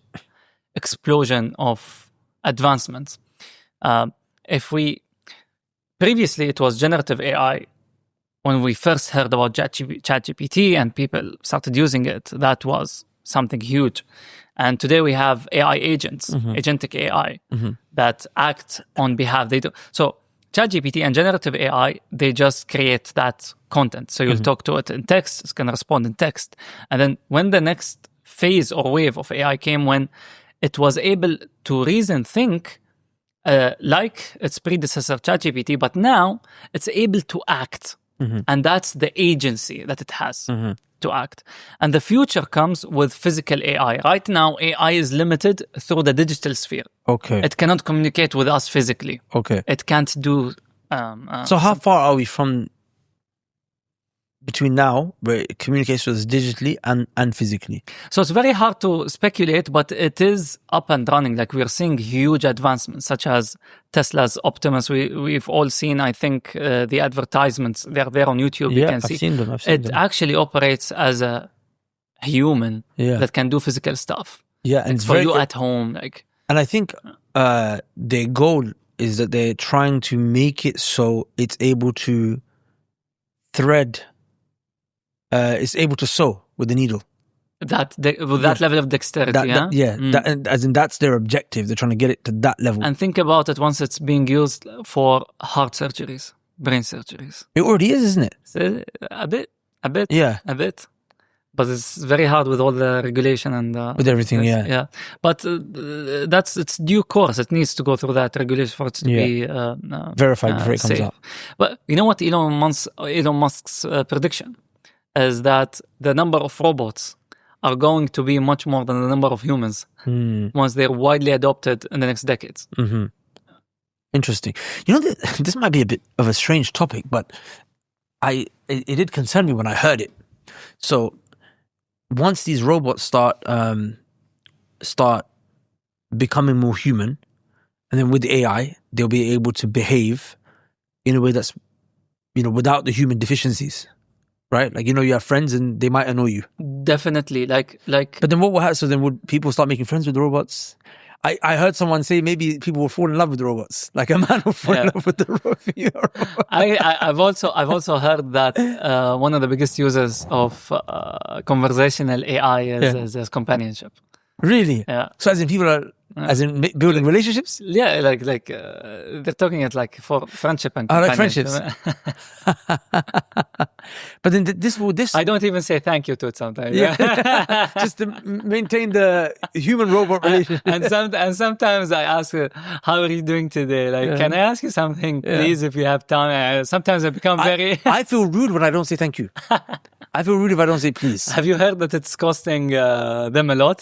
explosion of advancements. Previously it was generative AI. When we first heard about ChatGPT and people started using it, that was something huge. And today we have AI agents, agentic AI, that act on behalf. So ChatGPT and generative AI, they just create that content. So you'll talk to it in text, it's going to respond in text. And then when the next phase or wave of AI came, when it was able to reason, think, like its predecessor ChatGPT, but now it's able to act. And that's the agency that it has to act. And the future comes with physical AI. Right now, AI is limited through the digital sphere. Okay. It cannot communicate with us physically. Okay. It can't do... so how far are we from between now, where it communicates with us digitally and physically? So it's very hard to speculate, but it is up and running. Like we're seeing huge advancements, such as Tesla's Optimus. We've all seen, I think, the advertisements. They're there on YouTube. You can see. I've seen them. It actually operates as a human that can do physical stuff. Yeah, and it's for you at home. And I think their goal is that they're trying to make it so it's able to thread. It's able to sew with the needle. With that level of dexterity, as in that's their objective. They're trying to get it to that level. And think about it once it's being used for heart surgeries, brain surgeries. It already is, isn't it? A bit. Yeah. A bit. But it's very hard with all the regulation and... with everything, yeah. But that's its due course. It needs to go through that regulation for it to be... verified before it comes safe. out. But you know what Elon Musk's prediction is that the number of robots are going to be much more than the number of humans once they're widely adopted in the next decades. Interesting. You know, this might be a bit of a strange topic, but it did concern me when I heard it. So once these robots start becoming more human, and then with AI, they'll be able to behave in a way that's, without the human deficiencies. Right? Like, you have friends and they might annoy you. Definitely. Like. But then what will happen? So then would people start making friends with the robots? I heard someone say maybe people will fall in love with the robots. Like a man will fall in love with the robot. I've also heard that one of the biggest users of conversational AI is companionship. Really? Yeah. So as in people are... As in building relationships? Yeah, like they're talking it like for friendship and like friendships. But then this I don't even say thank you to it sometimes. Yeah. Just to maintain the human-robot relationship. And sometimes I ask her, how are you doing today? Like, can I ask you something, please, if you have time? Sometimes I become very... I feel rude when I don't say thank you. I feel rude if I don't say please. Have you heard that it's costing them a lot,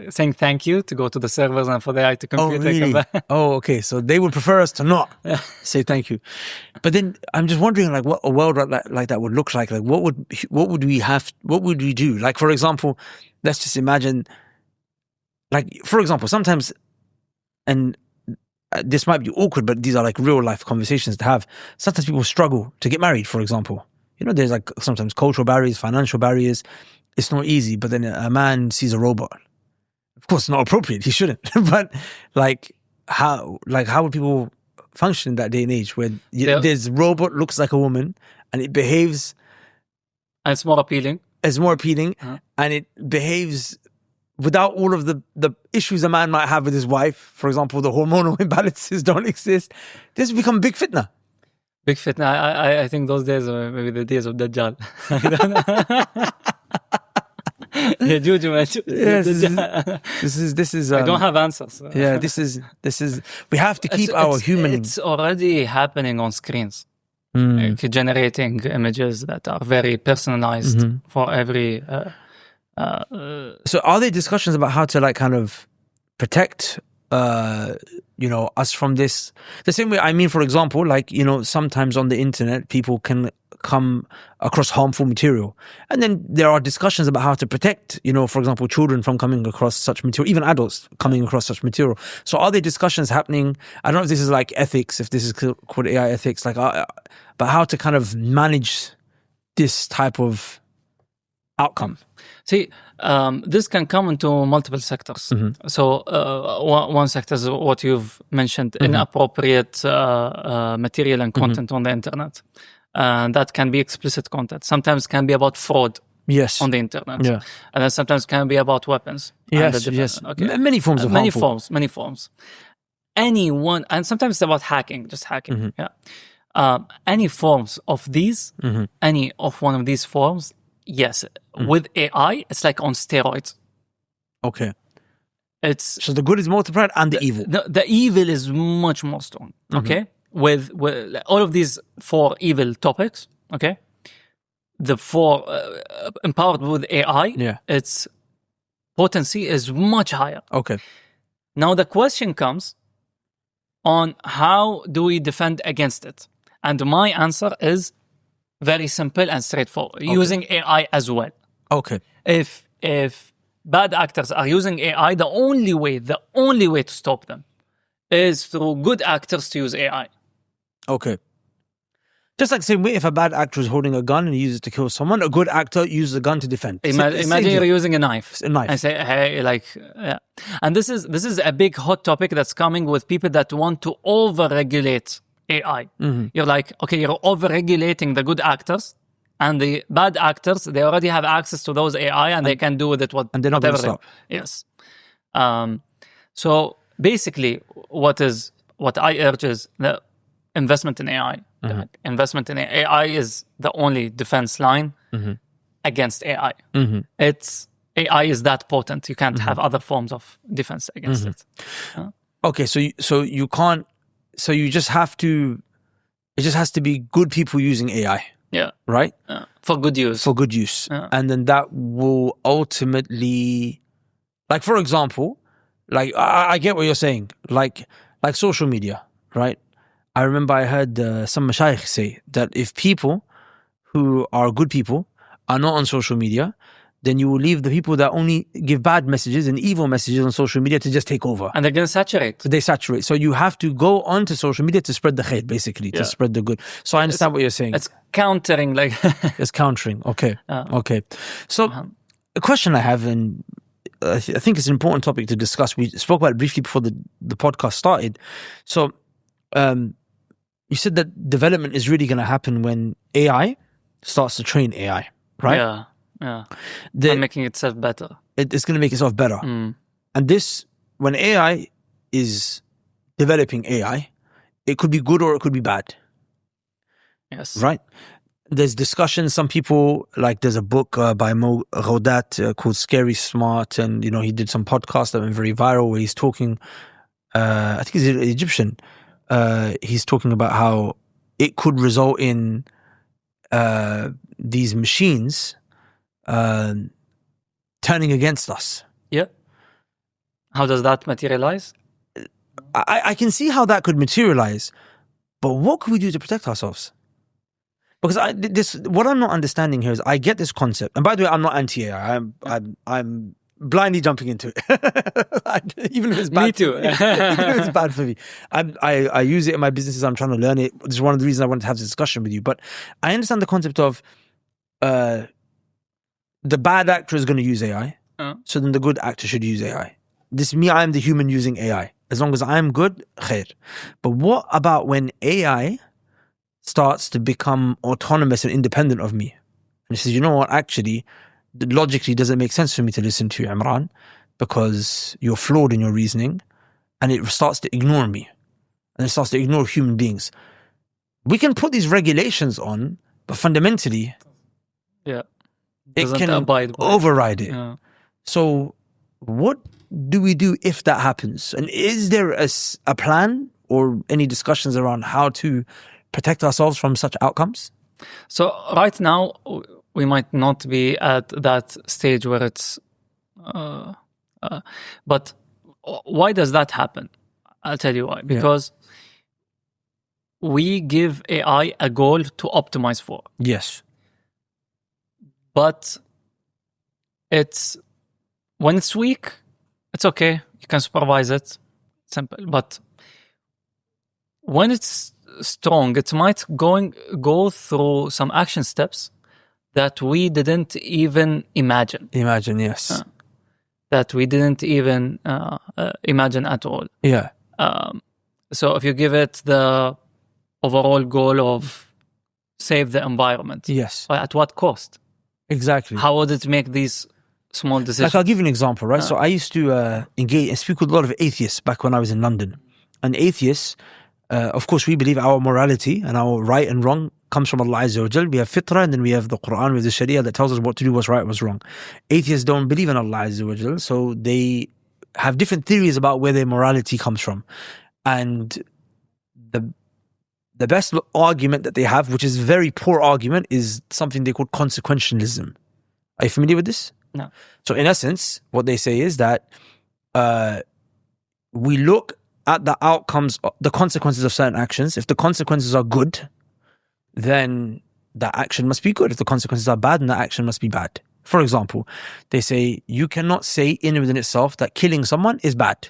saying thank you to go to the servers and for the AI to compute? Oh, really? Oh, okay. So they would prefer us to not say thank you. But then I'm just wondering, like, what a world like that would look like. Like, what would we do? Like, for example, let's just imagine, like, for example, sometimes, and this might be awkward, but these are like real life conversations to have. Sometimes people struggle to get married, for example. There's like sometimes cultural barriers, financial barriers. It's not easy. But then a man sees a robot. Of course, not appropriate. He shouldn't. But how would people function in that day and age where this robot looks like a woman and it behaves? And it's more appealing. And it behaves without all of the issues a man might have with his wife. For example, the hormonal imbalances don't exist. This has become big fitna. Big fitna. I think those days are maybe the days of Dajjal. This is. I don't have answers. Yeah, this is. We have to keep our human. It's already happening on screens, like generating images that are very personalized for every. So, are there discussions about how to like kind of protect? Us from this, the same way, I mean, for example, like, sometimes on the internet, people can come across harmful material. And then there are discussions about how to protect, for example, children from coming across such material, even adults coming across such material. So are there discussions happening? I don't know if this is like ethics, if this is called AI ethics, like, but how to kind of manage this type of outcome? See, this can come into multiple sectors. So one sector is what you've mentioned, inappropriate material and content on the internet. That can be explicit content. Sometimes can be about fraud on the internet. Yeah. And then sometimes can be about weapons. Yes. Okay. Many forms of many harmful. forms. anyone, and sometimes it's about hacking, just hacking. Any forms of these, any of one of these forms, yes. With AI, it's like on steroids. Okay. So the good is multiplied and the evil. The evil is much more strong. Okay, with all of these 4 evil topics. Okay, the 4 empowered with AI. Its potency is much higher. Okay. Now the question comes on how do we defend against it, and my answer is very simple and straightforward. Using AI as well. Okay. If bad actors are using AI, the only way to stop them is through good actors to use AI. Okay. Just like the same way, if a bad actor is holding a gun and he uses it to kill someone, a good actor uses a gun to defend. Imagine you're using a knife. A knife. And say, hey, like, yeah. And this is a big hot topic that's coming with people that want to over-regulate AI. You're like, okay, you're over-regulating the good actors, and the bad actors, they already have access to those AI, and they can do with it and they're not going to stop. Yes. So basically, what I urge is the investment in AI. Investment in AI is the only defense line against AI. AI is that potent. You can't have other forms of defense against it. Okay, so you can't. So you just have to. It just has to be good people using AI. Yeah. Right? For good use. For good use. And then that will ultimately, like, for example, like, I get what you're saying. Like social media, right? I remember I heard some mashayikh say that if people who are good people are not on social media, then you will leave the people that only give bad messages and evil messages on social media to just take over. And they're going to saturate. So they saturate. So you have to go onto social media to spread the khair, basically, to spread the good. So I understand what you're saying. It's countering, like... It's countering. Okay. Okay. So a question I have, and I think it's an important topic to discuss. We spoke about it briefly before the podcast started. So you said that development is really going to happen when AI starts to train AI, right? Yeah. And making itself better. It's going to make itself better. And this, when AI is developing AI, it could be good or it could be bad. Yes. Right? There's discussions. Some people, like, there's a book by Mo Gaudat called Scary Smart. And, he did some podcasts that went very viral where he's talking, I think he's Egyptian. He's talking about how it could result in these machines turning against us. Yeah. How does that materialize? I can see how that could materialize, but what could we do to protect ourselves? Because what I'm not understanding here is I get this concept, and by the way, I'm not anti-AI. I'm blindly jumping into it, even if it's bad. Me too. Even if it's bad for me. I use it in my businesses. I'm trying to learn it. This is one of the reasons I wanted to have this discussion with you. But I understand the concept of the bad actor is going to use AI, so then the good actor should use AI. I'm the human using AI. As long as I'm good, khair. But what about when AI starts to become autonomous and independent of me? And he says, you know what, actually, logically doesn't make sense for me to listen to you, Imran, because you're flawed in your reasoning, and it starts to ignore me, and it starts to ignore human beings. We can put these regulations on, but fundamentally, it can override it. Yeah. So what do we do if that happens? And is there a plan or any discussions around how to protect ourselves from such outcomes? So right now, we might not be at that stage where it's... but why does that happen? I'll tell you why. Because we give AI a goal to optimize for. Yes. But when it's weak, it's okay. You can supervise it. Simple. But when it's strong, it might go through some action steps that we didn't even imagine. Yes. That we didn't even imagine at all. Yeah. So if you give it the overall goal of save the environment. Yes. At what cost? Exactly. How would it make these small decisions? Like, I'll give you an example, right? So I used to engage and speak with a lot of atheists back when I was in London. an atheist, of course, we believe our morality and our right and wrong comes from Allah Azza wa Jal. We have fitrah, and then we have the Quran with the Sharia that tells us what to do, what's right, what's wrong. Atheists don't believe in Allah Azza wa Jal, so they have different theories about where their morality comes from. And the best argument that they have, which is a very poor argument, is something they call consequentialism. Are you familiar with this? No. So in essence, what they say is that we look at the outcomes, the consequences of certain actions. If the consequences are good, then that action must be good. If the consequences are bad, then that action must be bad. For example, they say you cannot say in and within itself that killing someone is bad,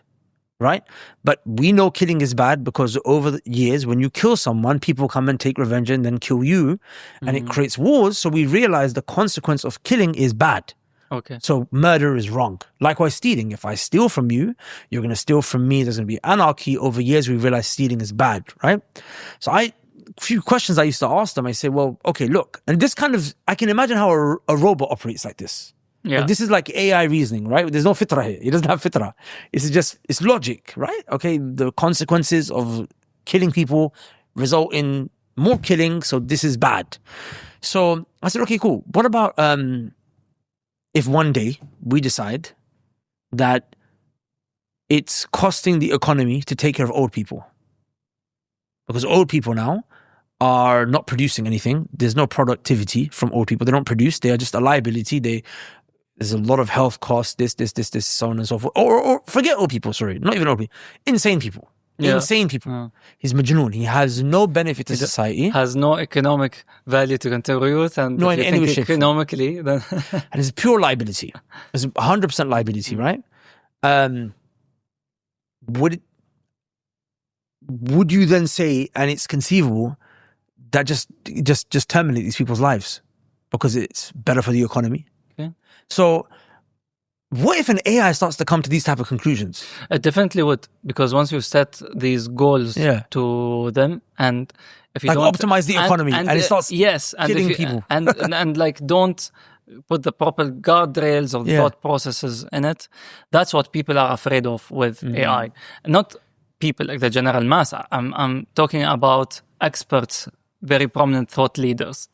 right? But we know killing is bad because over the years, when you kill someone, people come and take revenge and then kill you, and it creates wars. So we realize the consequence of killing is bad. Okay. So murder is wrong. Likewise, stealing. If I steal from you, you're going to steal from me. There's going to be anarchy. Over years, we realize stealing is bad, right? So few questions I used to ask them. I say, well, okay, look, and this kind of, I can imagine how a robot operates like this. Yeah. Like, this is like AI reasoning, right? There's no fitrah here. He doesn't have fitrah. It's logic, right? Okay, the consequences of killing people result in more killing, so this is bad. So I said, okay, cool. What about if one day we decide that it's costing the economy to take care of old people? Because old people now are not producing anything. There's no productivity from old people. They don't produce. They are just a liability. There's a lot of health costs, this, so on and so forth. Or forget old people, sorry. Not even old people. Insane people. Yeah. Insane people. He's majnoon. He has no benefit to society. Has no economic value to contribute. And no, if in you any think way, shape, economically, then... And it's pure liability. It's 100% liability, right? Would you then say, and it's conceivable, that just terminate these people's lives because it's better for the economy? Okay. So what if an AI starts to come to these type of conclusions? It definitely would, because once you set these goals Yeah. to them, and if you Like don't optimize the economy, and it starts yes, and killing if you, people. and like don't put the proper guardrails or Yeah. thought processes in it. That's what people are afraid of with AI. Not people like the general mass. I'm talking about experts, very prominent thought leaders.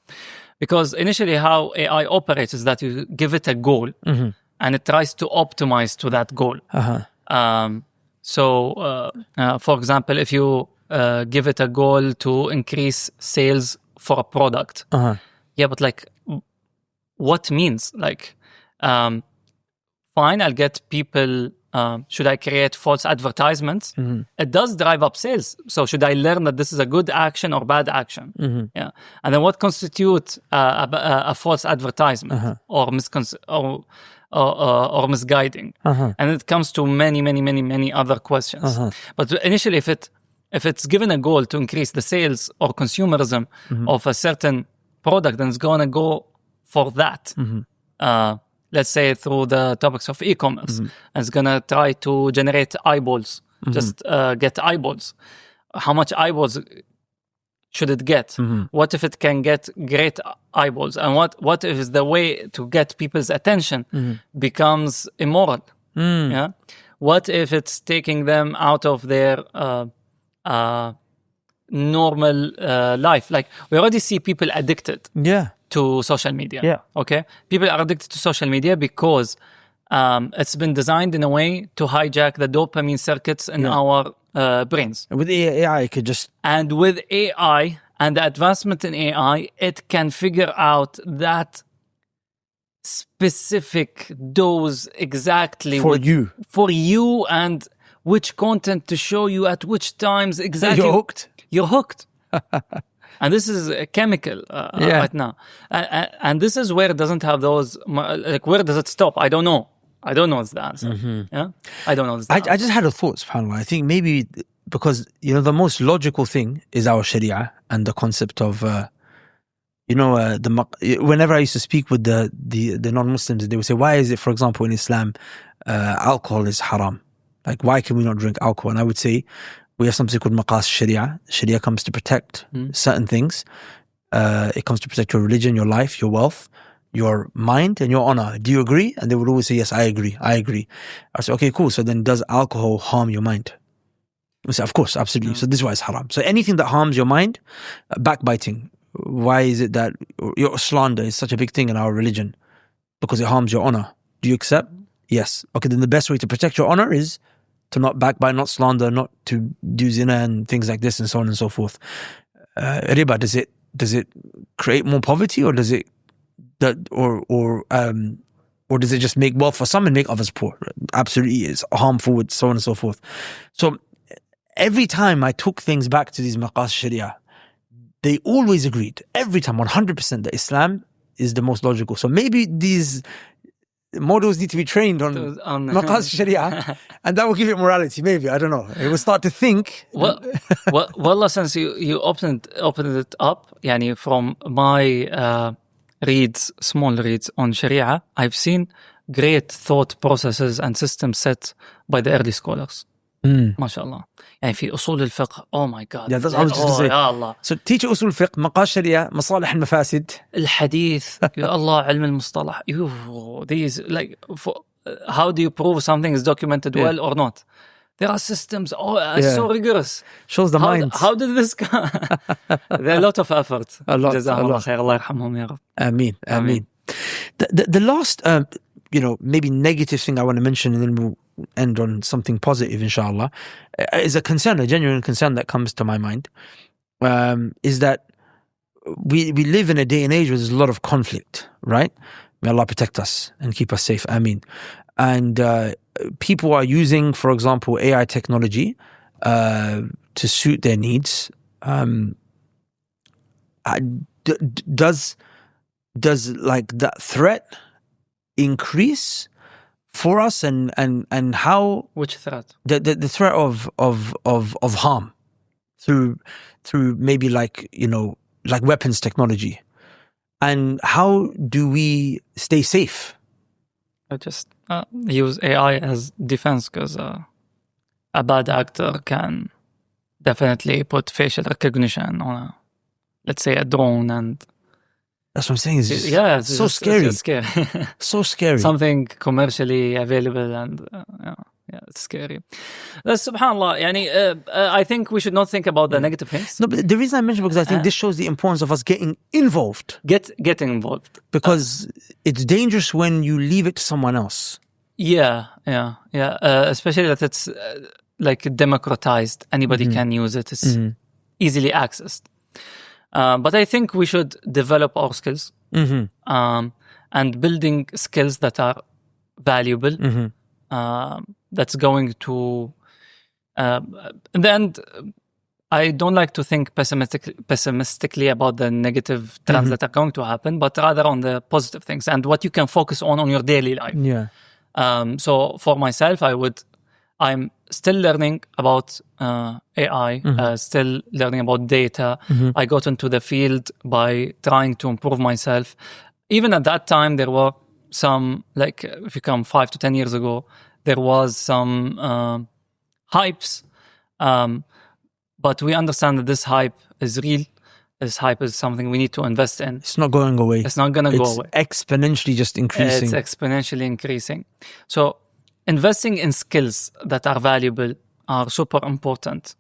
Because initially how AI operates is that you give it a goal and it tries to optimize to that goal. For example, if you give it a goal to increase sales for a product, yeah, but like, what means? Like, fine, I'll get people... should I create false advertisements? It does drive up sales. So should I learn that this is a good action or bad action? Yeah. And then what constitutes a false advertisement or misguiding? And it comes to many other questions. But initially, if it's given a goal to increase the sales or consumerism of a certain product, then it's going to go for that. Let's say through the topics of e-commerce. And it's going to try to generate eyeballs, just get eyeballs. How much eyeballs should it get? What if it can get great eyeballs? And what if the way to get people's attention becomes immoral? Yeah. What if it's taking them out of their normal life? Like, we already see people addicted. Yeah. To social media. Yeah. Okay. People are addicted to social media because it's been designed in a way to hijack the dopamine circuits in our brains. With AI, it could just... And with AI and the advancement in AI, it can figure out that specific dose exactly For you. And which content to show you at which times exactly. You're hooked. You're hooked. And this is a chemical right now. And this is where it doesn't have those, like, where does it stop? I don't know. I don't know is the answer. Yeah, I don't know. I just had a thought, subhanAllah. I think maybe because, the most logical thing is our Sharia and the concept of, whenever I used to speak with the non-Muslims, they would say, why is it, for example, in Islam, alcohol is haram? Like, why can we not drink alcohol? And I would say, we have something called maqas Sharia. Sharia comes to protect certain things. It comes to protect your religion, your life, your wealth, your mind, and your honor. Do you agree? And they would always say, yes, I agree. I say, okay, cool. So then does alcohol harm your mind? So of course, absolutely. So this is why it's haram. So anything that harms your mind, backbiting. Why is it that your slander is such a big thing in our religion? Because it harms your honor. Do you accept? Yes. Okay, then the best way to protect your honor is to not backbite, not slander, not to do zina and things like this and so on and so forth. Riba, does it create more poverty, or does it or does it just make wealth for some and make others poor? Absolutely, it's harmful with so on and so forth. So every time I took things back to these maqas sharia, they always agreed, every time, 100%, that Islam is the most logical. So maybe these models need to be trained on maqas sharia, and that will give it morality. Maybe, I don't know. It will start to think. Well, since you opened it up, yani from my small reads on sharia, I've seen great thought processes and systems set by the early scholars. ما شاء الله. يعني في أصول الفقه. Oh my God. Yeah, that's what I was just to say. يا الله. So teach أصول الفقه, مقاس شريعة, مصالح المفاسد. الحديث. يا الله, علم المصطلح. These, like, how do you prove something is documented well or not? There are systems. It's so rigorous. Shows the mind. How did this come? There are a lot of effort. A lot. جزاهم الله خير. الله يرحمهم يا رب. Ameen. The last, maybe negative thing I want to mention, and then we'll end on something positive, inshallah, is a genuine concern that comes to my mind, is that we live in a day and age where there's a lot of conflict, right? May Allah protect us and keep us safe. Ameen. And people are using, for example, AI technology to suit their needs. Does like that threat increase for us, and how? Which threat? The threat of harm through maybe like weapons technology, and how do we stay safe? I just use AI as defense, because a bad actor can definitely put facial recognition on let's say a drone, and that's what I'm saying. It's so just, scary. It's scary. So scary. Something commercially available, and it's scary. Subhanallah. Yani, I think we should not think about the negative things. No, but the reason I mentioned, because I think this shows the importance of us getting involved. Getting involved. Because it's dangerous when you leave it to someone else. Yeah. Especially that it's like democratized. Anybody can use it. It's easily accessed. But I think we should develop our skills and building skills that are valuable. That's going to, in the end, I don't like to think pessimistically about the negative trends that are going to happen, but rather on the positive things and what you can focus on your daily life. Yeah. So for myself, I'm still learning about AI, still learning about data. I got into the field by trying to improve myself. Even at that time, there were some, like if you come 5 to 10 years ago, there was some hypes. But we understand that this hype is real. This hype is something we need to invest in. It's not going away. It's not going to go away. It's exponentially just increasing. It's exponentially increasing. So investing in skills that are valuable are super important.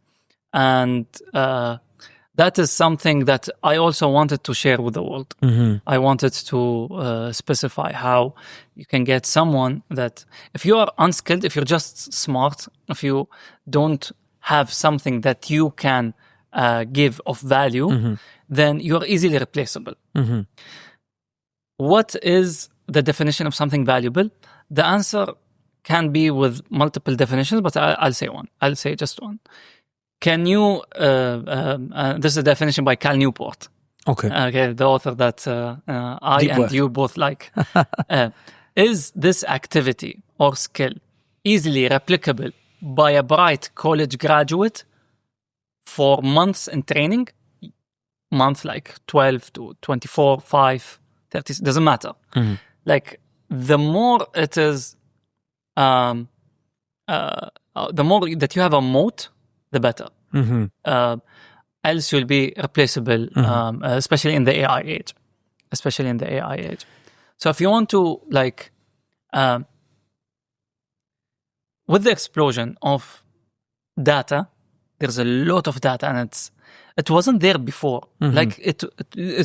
And that is something that I also wanted to share with the world. I wanted to specify how you can get someone that, if you are unskilled, if you're just smart, if you don't have something that you can give of value, then you're easily replaceable. What is the definition of something valuable? The answer can be with multiple definitions, but I'll say one. I'll say just one. Can you, this is a definition by Cal Newport. Okay, the author that I Deep and work. you both like. Is this activity or skill easily replicable by a bright college graduate for months in training? Month like 12 to 24, 5, 30, doesn't matter. Like, the more it is, the more that you have a moat, the better. Else you'll be replaceable, especially in the AI age. So if you want to, like, with the explosion of data There's a lot of data, and it wasn't there before. Like it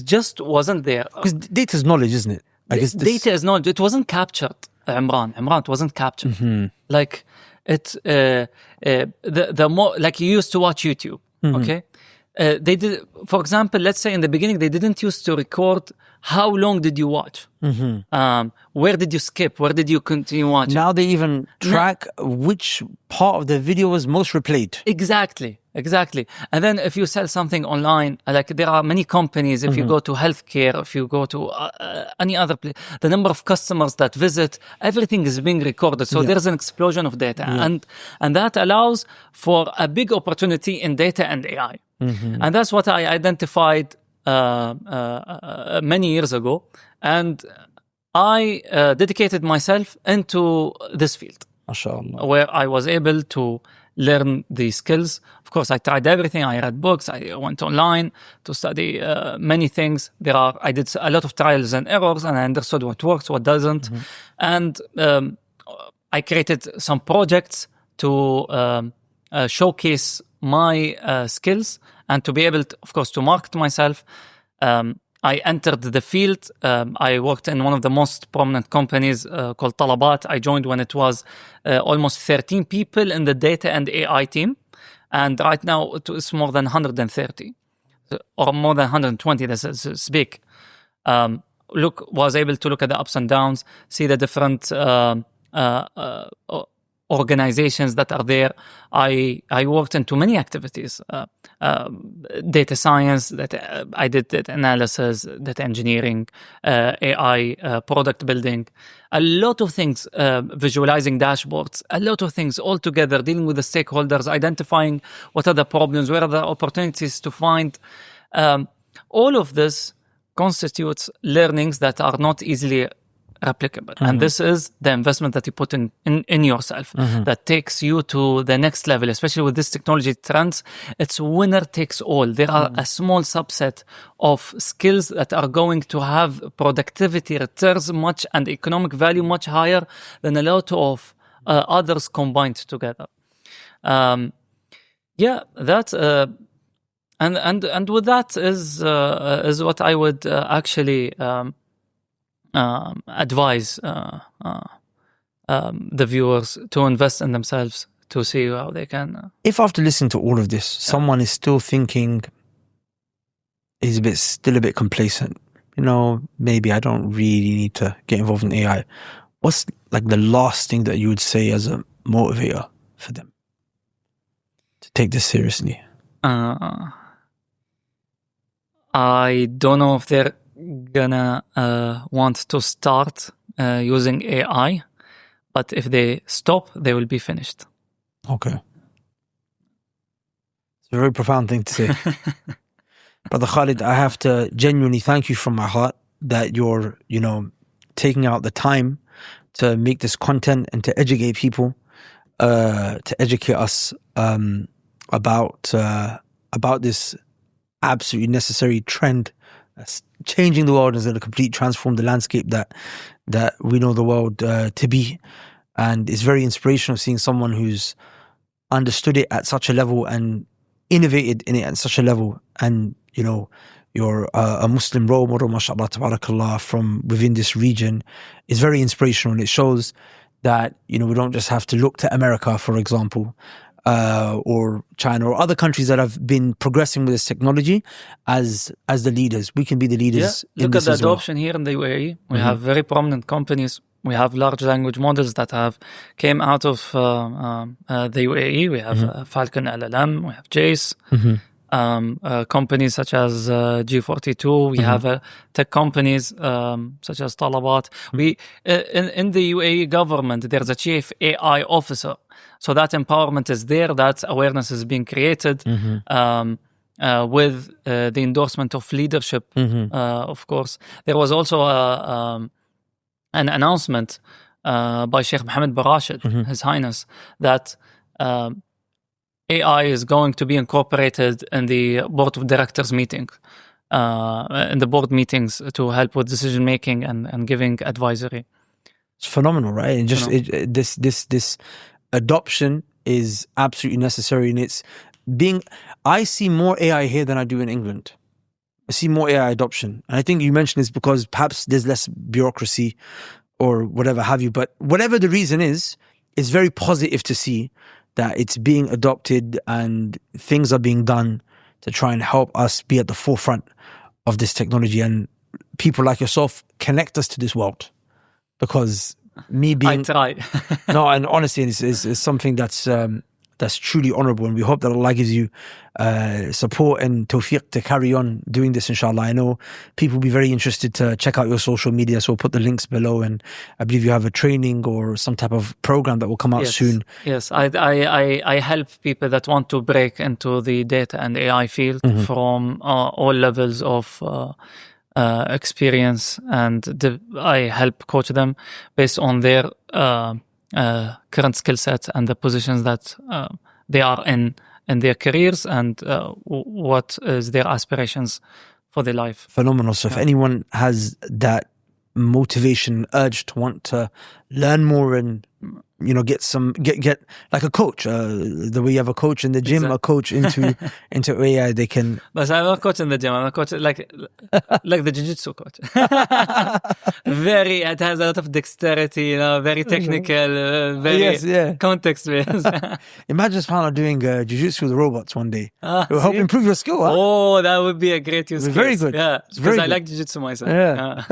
just wasn't there. Because data is knowledge, isn't it? I guess Data is knowledge. It wasn't captured, Imran, it wasn't captured. Like the more, like you used to watch YouTube, okay? They did, for example, let's say in the beginning, they didn't used to record how long did you watch, where did you skip, where did you continue watching. Now they even track which part of the video was most replayed. Exactly. And then if you sell something online, like there are many companies, if you go to healthcare, if you go to any other place, the number of customers that visit, everything is being recorded. So there's an explosion of data. And that allows for a big opportunity in data and AI. And that's what I identified many years ago. And I dedicated myself into this field. MashaAllah. Where I was able to learn the skills. Of course, I tried everything. I read books. I went online to study many things. I did a lot of trials and errors, and I understood what works, what doesn't. And I created some projects to showcase my skills and to be able to, of course, to market myself. I entered the field. I worked in one of the most prominent companies called Talabat. I joined when it was almost 13 people in the data and AI team. And right now it's more than 130 or more than 120. That's big. Was able to look at the ups and downs, see the different organizations that are there. I worked into many activities, data science, that I did data analysis, data engineering, AI, product building, a lot of things, visualizing dashboards, a lot of things all together, dealing with the stakeholders, identifying what are the problems, where are the opportunities to find. All of this constitutes learnings that are not easily replicable. And this is the investment that you put in yourself that takes you to the next level, especially with this technology trends. It's winner takes all. There are a small subset of skills that are going to have productivity returns much and economic value much higher than a lot of others combined together. And with that is what I would actually advise the viewers to invest in themselves to see how they can. If after listening to all of this, someone is still thinking, is still a bit complacent, maybe I don't really need to get involved in AI. What's like the last thing that you would say as a motivator for them to take this seriously? I don't know if they're gonna want to start using AI, but if they stop, they will be finished. Okay. It's a very profound thing to say. Brother Khalid, I have to genuinely thank you from my heart that you're, taking out the time to make this content and to educate people, to educate us about this absolutely necessary trend that's changing the world, is going to completely transform the landscape that we know the world to be. And it's very inspirational seeing someone who's understood it at such a level and innovated in it at such a level. And, you're a Muslim role model, mashallah, tabarakallah, from within this region is very inspirational. And it shows that, we don't just have to look to America, for example, or China or other countries that have been progressing with this technology as the leaders. We can be the leaders. Yeah. Look at the adoption here in the UAE. We have very prominent companies. We have large language models that have came out of the UAE. We have Falcon LLM. We have Jace. Companies such as G42. We have tech companies such as Talabat. We in the UAE government, there's a chief AI officer. So that empowerment is there. That awareness is being created with the endorsement of leadership. Of course, there was also an announcement by Sheikh Mohammed bin Rashid, His Highness, that AI is going to be incorporated in the board of directors meeting, in the board meetings to help with decision making and giving advisory. It's phenomenal, right? And just this adoption is absolutely necessary, and it's I see more AI here than I do in England. I see more AI adoption. And I think you mentioned it's because perhaps there's less bureaucracy or whatever have you. But whatever the reason is, it's very positive to see that it's being adopted and things are being done to try and help us be at the forefront of this technology. And people like yourself connect us to this world. Because me being... I try. No, and honestly, it's something that's truly honorable. And we hope that Allah gives you support and tawfiq to carry on doing this, inshallah. I know people will be very interested to check out your social media, so we'll put the links below. And I believe you have a training or some type of program that will come out soon. Yes, I help people that want to break into the data and AI field from all levels of experience, and I help coach them based on their current skill set and the positions that they are in their careers, and what is their aspirations for their life. Phenomenal. So if anyone has that motivation, urge to want to learn more and get like a coach, the way you have a coach in the gym, a coach into AI, they can. But I'm not a coach in the gym. I'm a coach like the jiu-jitsu coach. It has a lot of dexterity, very technical, very context based. Imagine SubhanAllah doing jiu-jitsu with robots one day. It will help improve your skill. Huh? Oh, that would be a great use case. Very good. Yeah, because I like jiu-jitsu myself. Yeah.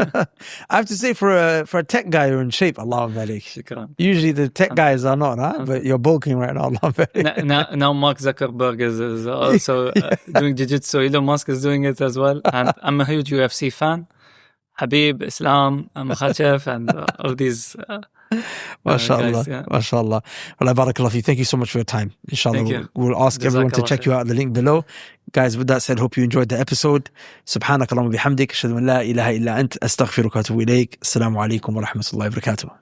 I have to say, for a tech guy, you're in shape. Allah barik. Shukran. Usually the tech guys are not, huh? But you're bulking right now. Allah barik. Now Mark Zuckerberg is also doing jiu-jitsu. Elon Musk is doing it as well. And I'm a huge UFC fan. Habib, Islam, Makhachev, and all these MashaAllah. guys, MashaAllah. Well, barakallah fi. Thank you so much for your time. Inshallah, we'll ask everyone to check you out at the link below. Guys, with that said, hope you enjoyed the episode. Subhanakallahumma bihamdik. Ashhadu an la ilaha illa ant. Astaghfiruka wa atubu ilayk. Assalamu alaikum wa rahmatullahi wa barakatuh.